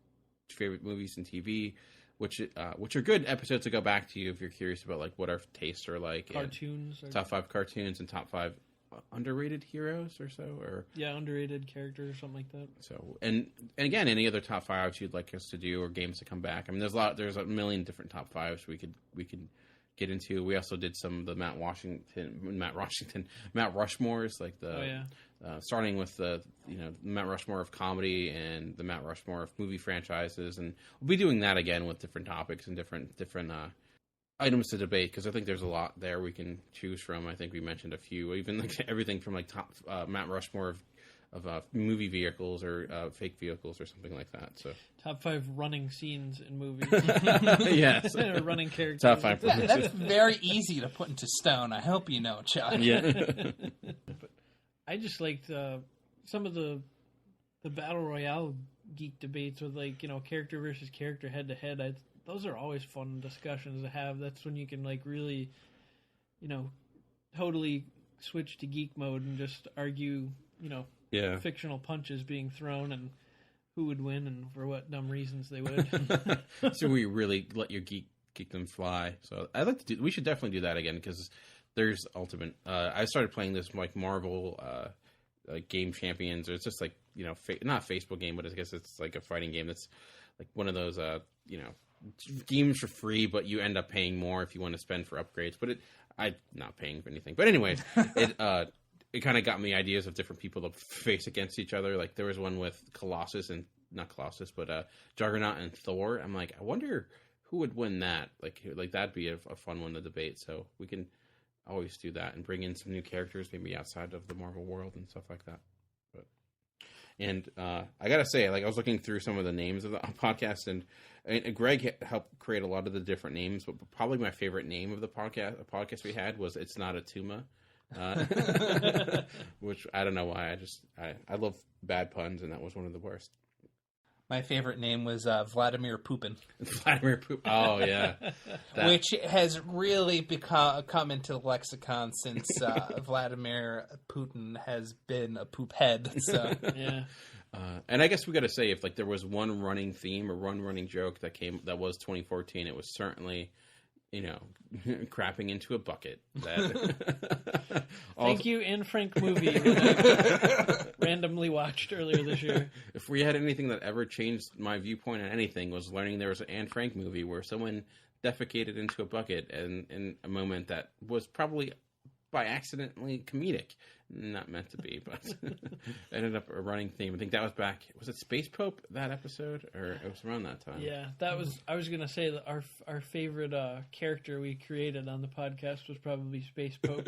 favorite movies and TV, which are good episodes to go back to if you're curious about like what our tastes are like. Cartoons, top 5 cartoons and top 5 underrated heroes or so, or underrated characters or something like that. So and again, any other top 5s you'd like us to do or games to come back? I mean, there's a million different top 5s we could get into. We also did some of the Mount Rushmores, like the starting with the Mount Rushmore of comedy and the Mount Rushmore of movie franchises, and we'll be doing that again with different topics and different items to debate, because I think there's a lot there we can choose from. I think we mentioned a few, even like everything from like top Mount Rushmore of movie vehicles or fake vehicles or something like that. So top 5 running scenes in movies. Yes, running characters. Top 5. That's very easy to put into stone. I hope you know, Chuck. Yeah. But I just liked some of the battle royale geek debates with character versus character head to head. Those are always fun discussions to have. That's when you can really, totally switch to geek mode and just argue, fictional punches being thrown and who would win and for what dumb reasons they would. So we really let your geek them fly. So I'd like to we should definitely do that again, because there's Ultimate. I started playing this like Marvel Game Champions, or it's just like not a Facebook game, but I guess it's like a fighting game. That's like one of those games for free, but you end up paying more if you want to spend for upgrades. But I'm not paying for anything. But anyway, it kind of got me ideas of different people to face against each other. Like there was one with Juggernaut and Thor. I'm like, I wonder who would win that. Like that'd be a fun one to debate. So we can always do that and bring in some new characters, maybe outside of the Marvel world and stuff like that. And I gotta say, I was looking through some of the names of the podcast, and Greg helped create a lot of the different names. But probably my favorite name of the podcast we had was "It's Not a Tuma," which I don't know why. I love bad puns, and that was one of the worst. My favorite name was Vladimir Poopin. Vladimir Poopin. Oh, yeah. Which has really come into the lexicon since Vladimir Putin has been a poop head. So. Yeah. And I guess we got to say, if there was one running theme or one running joke that was 2014, it was certainly, crapping into a bucket. Thank you, Anne Frank movie. Randomly watched earlier this year. If we had anything that ever changed my viewpoint on anything, was learning there was an Anne Frank movie where someone defecated into a bucket, and in a moment that was probably by accidentally comedic, not meant to be, but ended up a running theme. I think that was back. Was it Space Pope, that episode, or it was around that time? Yeah, that was. I was gonna say that our favorite character we created on the podcast was probably Space Pope.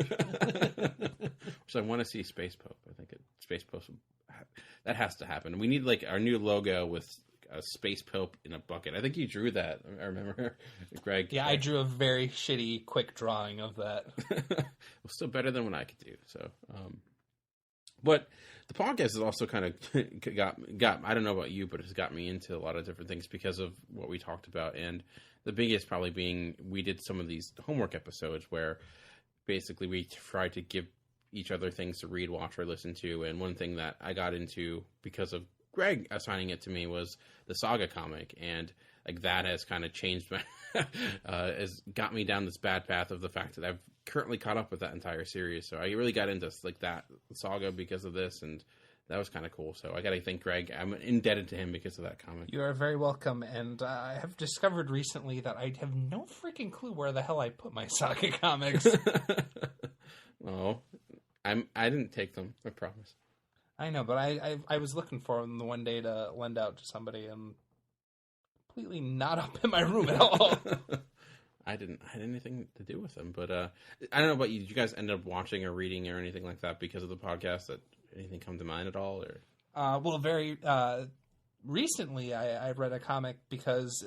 So I want to see Space Pope. I think Space Pope, that has to happen. We need our new logo with a Space Pope in a bucket. I think you drew that. I remember, Greg. Yeah, I drew a very shitty, quick drawing of that. It was still better than what I could do. So, but the podcast has also kind of got. I don't know about you, but it's got me into a lot of different things because of what we talked about, and the biggest probably being we did some of these homework episodes where basically we tried to give each other things to read, watch, or listen to. And one thing that I got into because of Greg assigning it to me was the Saga comic, and that has kind of changed my has got me down this bad path of the fact that I've currently caught up with that entire series. So I really got into that Saga because of this, and that was kind of cool. So I got to thank Greg. I'm indebted to him because of that comic. You are very welcome, and I have discovered recently that I have no freaking clue where the hell I put my Saga comics. Oh, I didn't take them, I promise. I know, but I was looking for them the one day to lend out to somebody, and completely not up in my room at all. I didn't have anything to do with them, but I don't know about you. Did you guys end up watching or reading or anything like that because of the podcast? That anything come to mind at all? Or well, very recently, I read a comic because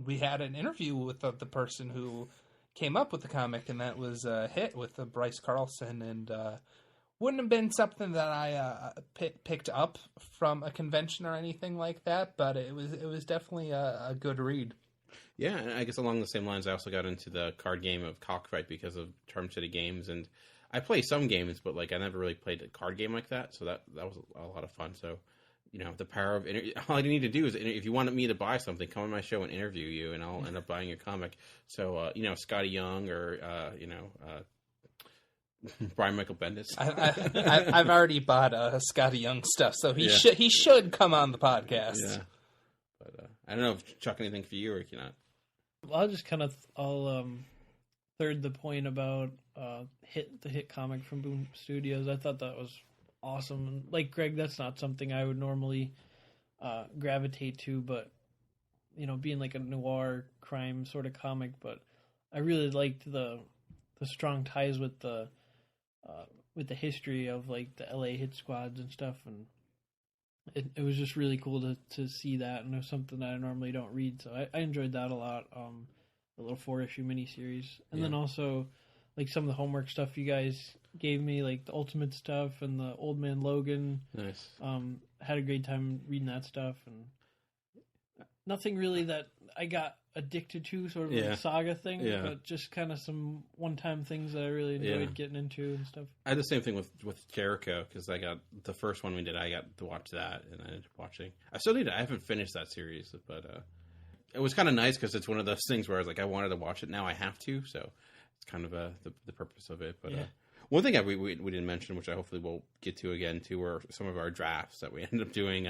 we had an interview with the person who came up with the comic, and that was a hit with Bryce Carlson, and wouldn't have been something that I picked up from a convention or anything like that, but it was definitely a good read. Yeah, and I guess along the same lines, I also got into the card game of Cockfight because of Charm City Games, and I play some games, but like I never really played a card game like that, so that was a lot of fun. So, the power of all I need to do is, if you wanted me to buy something, come on my show and interview you, and I'll end up buying your comic. So, Scotty Young or Brian Michael Bendis. I've already bought Scotty Young stuff, so he should come on the podcast. Yeah, but I don't know if Chuck anything for you or cannot. Well, I'll just kind of third the point about the hit comic from Boom Studios. I thought that was awesome. Like Greg, that's not something I would normally gravitate to, but being like a noir crime sort of comic. But I really liked the strong ties with the history of like the LA hit squads and stuff, and it was just really cool to see that, and it was something that I normally don't read, so I enjoyed that a lot. The little 4-issue miniseries, and then also like some of the homework stuff you guys gave me, like the Ultimate stuff and the Old Man Logan. Nice. Had a great time reading that stuff, and nothing really that I got addicted to, sort of like saga thing, but just kind of some one-time things that I really enjoyed getting into and stuff. I had the same thing with Jericho, because I got the first one we did, I got to watch that, and I ended up watching. I still need it. I haven't finished that series, but it was kind of nice because it's one of those things where I was like, I wanted to watch it, now I have to, so it's kind of the purpose of it. But one thing that we didn't mention, which I hopefully will get to again too, were some of our drafts that we ended up doing.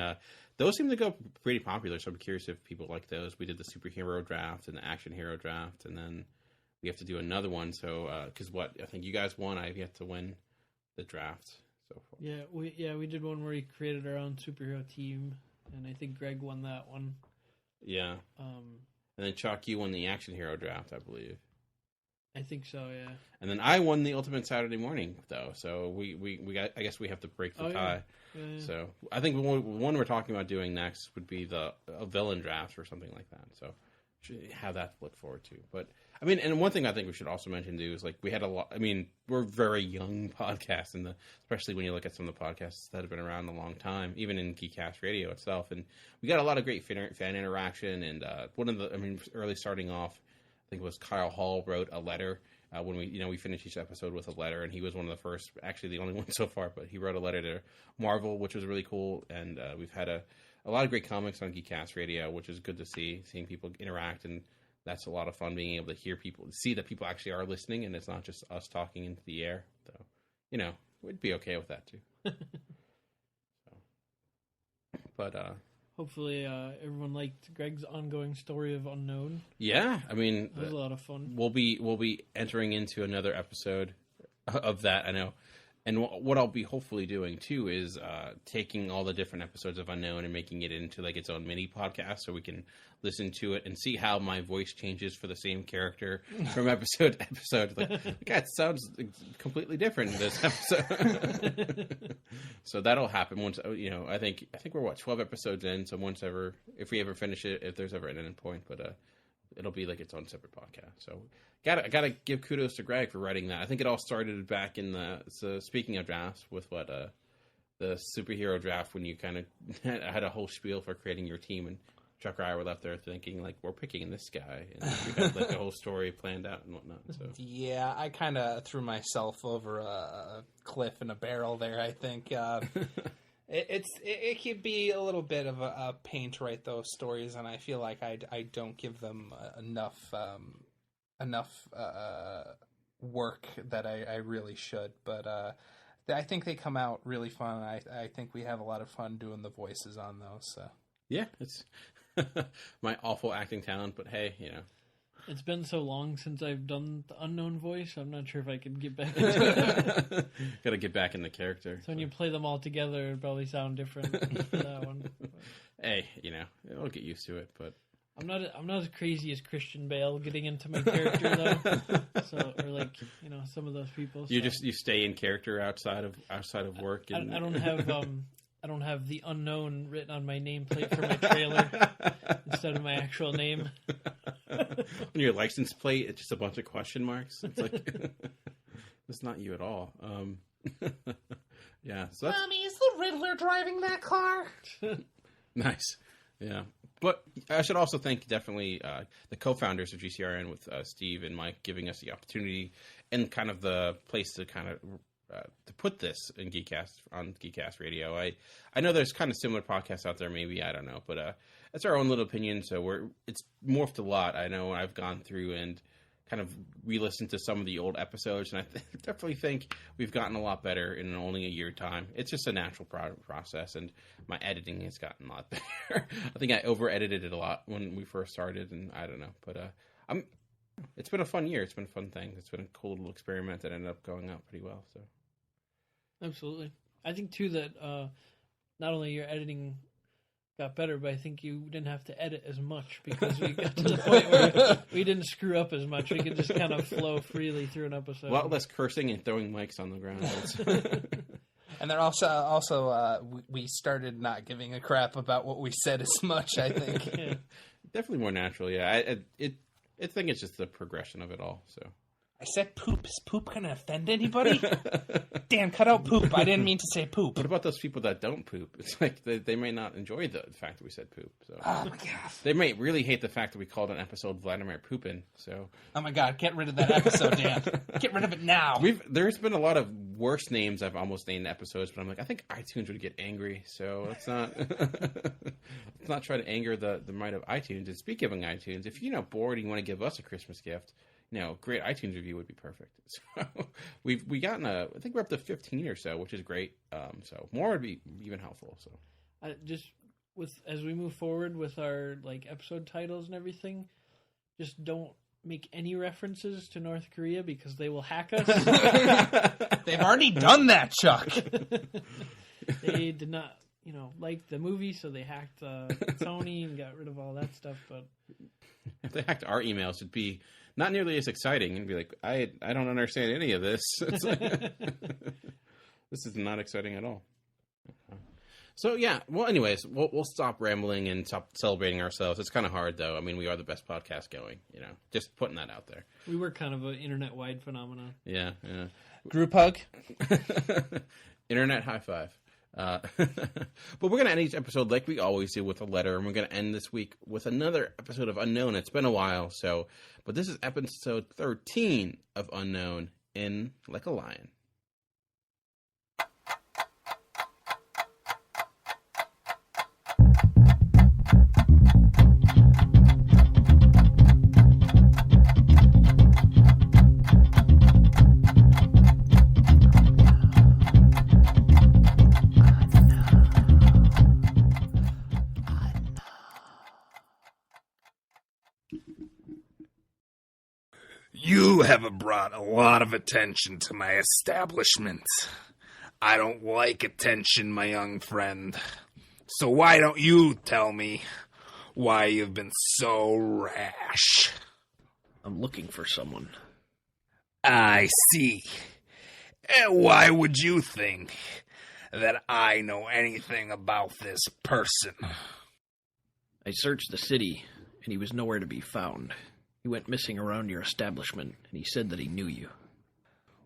Those seem to go pretty popular, so I'm curious if people like those. We did the superhero draft and the action hero draft, and then we have to do another one. So, because I think you guys won, I've yet to win the draft so far. Yeah, we did one where we created our own superhero team, and I think Greg won that one. Yeah. And then Chuck, you won the action hero draft, I believe. I think so, yeah. And then I won the Ultimate Saturday Morning, though. So we got. I guess we have to break the tie. Yeah. So I think one we're talking about doing next would be a villain draft or something like that. So should have that to look forward to. But I mean, and one thing I think we should also mention too is like we had a lot. I mean, we're a very young podcast, and especially when you look at some of the podcasts that have been around a long time, even in Geekcast Radio itself, and we got a lot of great fan interaction. And one of the, early starting off, I think it was Kyle Hall wrote a letter when we finished each episode with a letter, and he was one of the first, actually the only one so far, but he wrote a letter to Marvel, which was really cool. And we've had a lot of great comics on Geekcast Radio, which is good to seeing people interact, and that's a lot of fun being able to hear people, see that people actually are listening, and it's not just us talking into the air. So, we'd be okay with that too. But hopefully everyone liked Greg's ongoing story of Unknown. Yeah, I mean, it was a lot of fun. We'll be entering into another episode of that, I know. And what I'll be hopefully doing too is taking all the different episodes of Unknown and making it into like its own mini podcast, so we can listen to it and see how my voice changes for the same character from episode to episode. Like, God, it sounds completely different in this episode. So that'll happen once. I think we're 12 episodes in. So if we ever finish it, if there's ever an end point, but it'll be like its own separate podcast. So gotta give kudos to Greg for writing that. I think it all started back in speaking of drafts, with the superhero draft, when you kind of had a whole spiel for creating your team, and Chuck and I were left there thinking like, we're picking this guy, and we had like the whole story planned out and whatnot. So yeah, I kind of threw myself over a cliff and a barrel there. I think it could be a little bit of a pain to write those stories, and I feel like I don't give them enough work that I really should. But I think they come out really fun. I think we have a lot of fun doing the voices on those. So yeah, it's my awful acting talent, but hey, It's been so long since I've done the Unknown voice, I'm not sure if I could get back into it. Gotta get back in the character. So when you play them all together, it'll probably sound different for that one. But hey, I'll get used to it, but I'm not as crazy as Christian Bale getting into my character though. So, or like, some of those people. So. You stay in character outside of work. And I don't have the Unknown written on my nameplate for my trailer instead of my actual name. On your license plate, it's just a bunch of question marks. It's like, it's not you at all. Yeah. So that's... Mommy, is the Riddler driving that car? Nice. Yeah. But I should also thank definitely the co-founders of GCRN with Steve and Mike giving us the opportunity and kind of the place to kind of to put this in Geekcast on Geekcast Radio. I know there's kind of similar podcasts out there, maybe, I don't know, but it's our own little opinion. So it's morphed a lot. I know I've gone through and kind of re-listened to some of the old episodes, and I definitely think we've gotten a lot better in only a year time. It's just a natural process, and my editing has gotten a lot better. I think I over-edited it a lot when we first started, and I don't know, but it's been a fun year. It's been a fun thing. It's been a cool little experiment that ended up going out pretty well. So, absolutely, I think too that not only your editing got better, but I think you didn't have to edit as much because we got to the point where we didn't screw up as much. We could just kind of flow freely through an episode. A lot less cursing and throwing mics on the ground. And then also we started not giving a crap about what we said as much, I think. Yeah. Definitely more natural, yeah. I think it's just the progression of it all, so. I said poop. Is poop going to offend anybody? Dan, cut out poop. I didn't mean to say poop. What about those people that don't poop? It's like they may not enjoy the fact that we said poop. So. Oh, my God. They may really hate the fact that we called an episode Vladimir Poopin'. So. Oh, my God. Get rid of that episode, Dan. Get rid of it now. There's been a lot of worse names I've almost named episodes, but I'm like, I think iTunes would get angry. So let's not try to anger the might of iTunes. And speaking of iTunes, if you're bored and you want to give us a Christmas gift, great iTunes review would be perfect. So we gotten I think we're up to 15 or so, which is great. So more would be even helpful. So as we move forward with our episode titles and everything, just don't make any references to North Korea because they will hack us. They've already done that, Chuck. They did not, like the movie, so they hacked Sony and got rid of all that stuff. But if they hacked our emails, it'd be not nearly as exciting and be like, I don't understand any of this. It's like, this is not exciting at all. So yeah, well, anyways, we'll stop rambling and stop celebrating ourselves. It's kind of hard, though. I mean, we are the best podcast going. Just putting that out there. We were kind of an internet-wide phenomenon. Yeah. Group hug. Internet high five. But we're going to end each episode like we always do with a letter, and we're going to end this week with another episode of Unknown. It's been a while, but this is episode 13 of Unknown, In Like a Lion. You have brought a lot of attention to my establishment. I don't like attention, my young friend. So why don't you tell me why you've been so rash? I'm looking for someone. I see. And why would you think that I know anything about this person? I searched the city, and he was nowhere to be found. He went missing around your establishment, and he said that he knew you.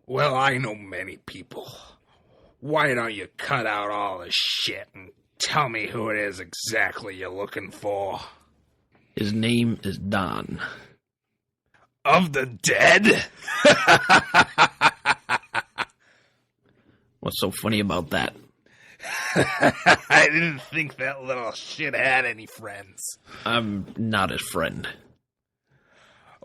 Well, I know many people. Why don't you cut out all this shit and tell me who it is exactly you're looking for? His name is Don. Of the dead? What's so funny about that? I didn't think that little shit had any friends. I'm not his friend.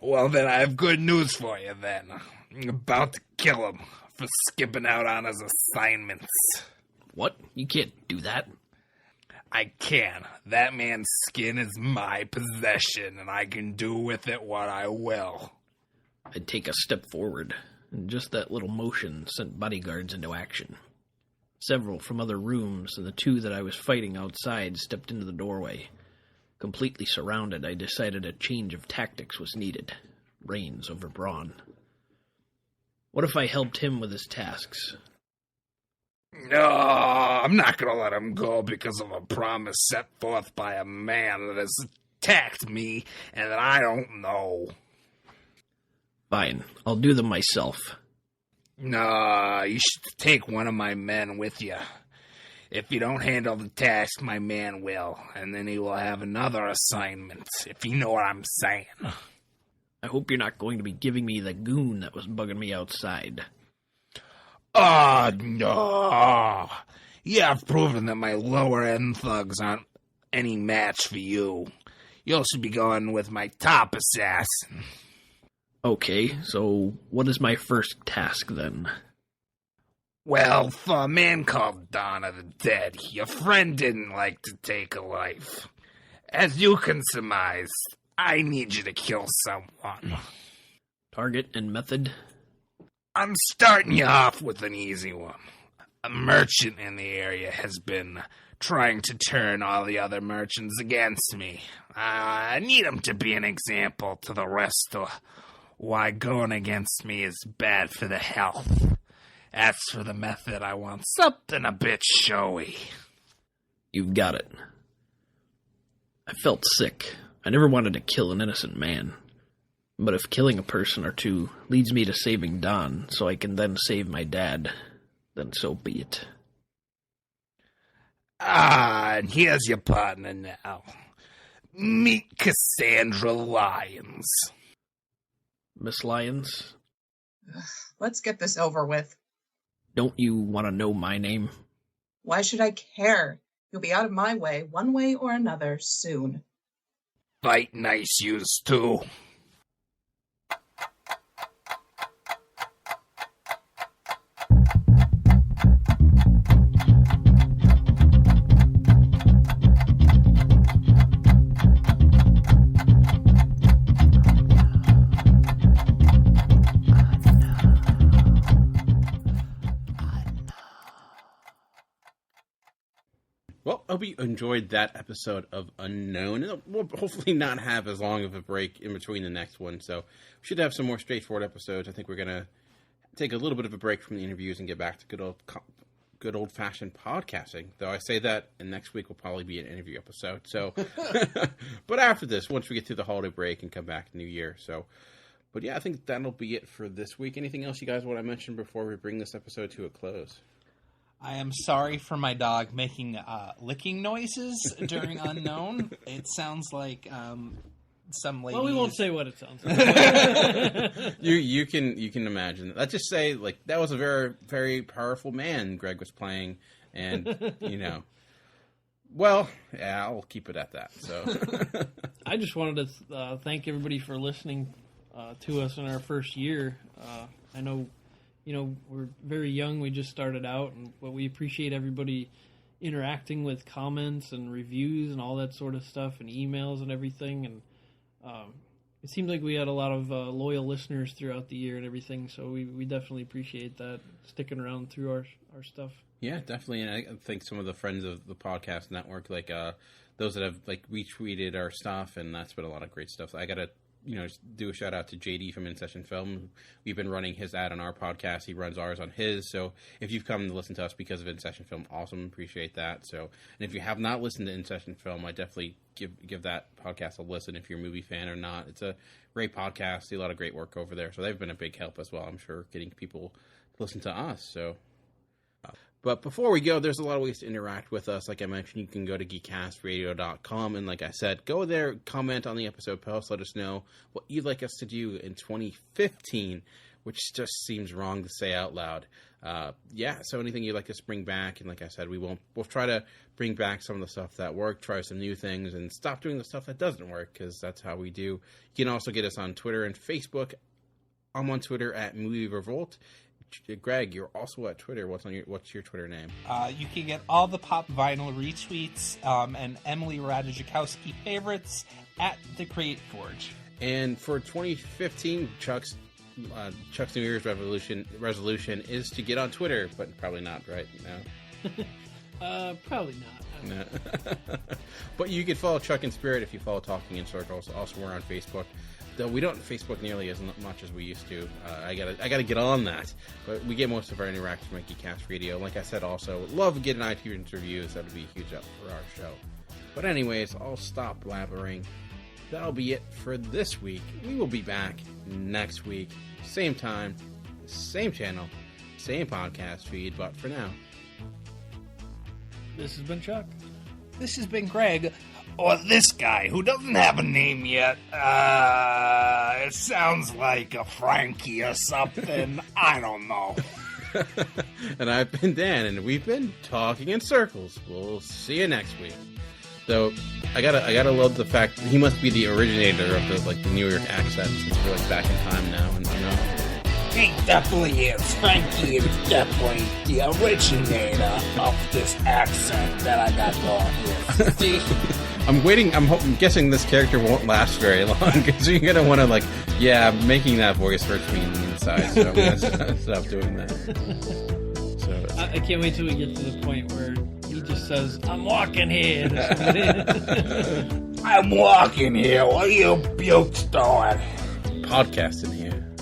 Well, then I have good news for you, then. I'm about to kill him for skipping out on his assignments. What? You can't do that. I can. That man's skin is my possession, and I can do with it what I will. I'd take a step forward, and just that little motion sent bodyguards into action. Several from other rooms, and the two that I was fighting outside stepped into the doorway. Completely surrounded, I decided a change of tactics was needed. Brains over brawn. What if I helped him with his tasks? No, I'm not going to let him go because of a promise set forth by a man that is attacked me and that I don't know. Fine, I'll do them myself. Nah, you should take one of my men with you. If you don't handle the task, my man will, and then he will have another assignment, if you know what I'm saying. I hope you're not going to be giving me the goon that was bugging me outside. No. Yeah, I've proven that my lower-end thugs aren't any match for you. You should be going with my top assassin. Okay, so what is my first task then? Well, for a man called Dawn of the Dead, your friend didn't like to take a life. As you can surmise, I need you to kill someone. Target and method? I'm starting you off with an easy one. A merchant in the area has been trying to turn all the other merchants against me. I need him to be an example to the rest of why going against me is bad for the health. As for the method, I want something a bit showy. You've got it. I felt sick. I never wanted to kill an innocent man. But if killing a person or two leads me to saving Don so I can then save my dad, then so be it. And here's your partner now. Meet Cassandra Lyons. Miss Lyons? Let's get this over with. Don't you want to know my name? Why should I care? You'll be out of my way, one way or another, soon. Fight nice, yous too. Well, I hope you enjoyed that episode of Unknown. And we'll hopefully not have as long of a break in between the next one, so we should have some more straightforward episodes. I think we're going to take a little bit of a break from the interviews and get back to good old-fashioned podcasting. Though I say that, and next week will probably be an interview episode. So, but after this, once we get through the holiday break and come back New Year. So, but yeah, I think that'll be it for this week. Anything else you guys want to mention before we bring this episode to a close? I am sorry for my dog making licking noises during Unknown. It sounds like some lady. Well, we won't say what it sounds like. you can imagine. Let's just say like that was a very, very powerful man Greg was playing, and you know. Well, yeah, I'll keep it at that. So I just wanted to thank everybody for listening to us in our first year. I know. You know, we're very young. We just started out, but we appreciate everybody interacting with comments and reviews and all that sort of stuff and emails and everything. And it seems like we had a lot of loyal listeners throughout the year and everything. So we definitely appreciate that, sticking around through our stuff. Yeah, definitely. And I think some of the friends of the podcast network, like those that have like retweeted our stuff, and that's been a lot of great stuff. I got to do a shout out to JD from In Session Film. We've been running his ad on our podcast. He runs ours on his. So if you've come to listen to us because of In Session Film, awesome. Appreciate that. So, and if you have not listened to In Session Film, I definitely give that podcast a listen if you're a movie fan or not. It's a great podcast. Do a lot of great work over there. So they've been a big help as well, I'm sure, getting people to listen to us. So, but before we go, there's a lot of ways to interact with us. Like I mentioned, you can go to geekcastradio.com. And like I said, go there, comment on the episode post. Let us know what you'd like us to do in 2015, which just seems wrong to say out loud. So anything you'd like us to bring back. And like I said, we'll try to bring back some of the stuff that worked, try some new things, and stop doing the stuff that doesn't work, because that's how we do. You can also get us on Twitter and Facebook. I'm on Twitter at Movie Revolt. Greg, you're also at Twitter. What's your Twitter name? You can get all the Pop Vinyl retweets and Emily Ratajkowski favorites at The Create Forge. And for 2015, Chuck's New Year's resolution is to get on Twitter, but probably not, right? No. Probably not. No. But you can follow Chuck in Spirit if you follow Talking in Circles. Also, we're on Facebook. Though we don't Facebook nearly as much as we used to. I gotta get on that. But we get most of our interaction from Geekcast Radio. Like I said, also love getting iTunes reviews. That would be a huge help for our show. But anyways, I'll stop blabbering. that'll be it for this week. We will be back next week. Same time, same channel, same podcast feed. But for now, this has been Chuck. This has been Greg. Or this guy who doesn't have a name yet. It sounds like a Frankie or something. I don't know. And I've been Dan, and we've been talking in circles. We'll see you next week. So I gotta love the fact that he must be the originator of the New York accent, since we're back in time now, and He definitely is. Frankie is definitely the originator of this accent that I got going here. See? I'm guessing this character won't last very long, because you're gonna want to making that voice hurts me in the inside, so I'm gonna stop doing that. So I can't wait till we get to the point where he just says, "I'm walking here." I'm walking here. What are you bukes doing? Podcasting here.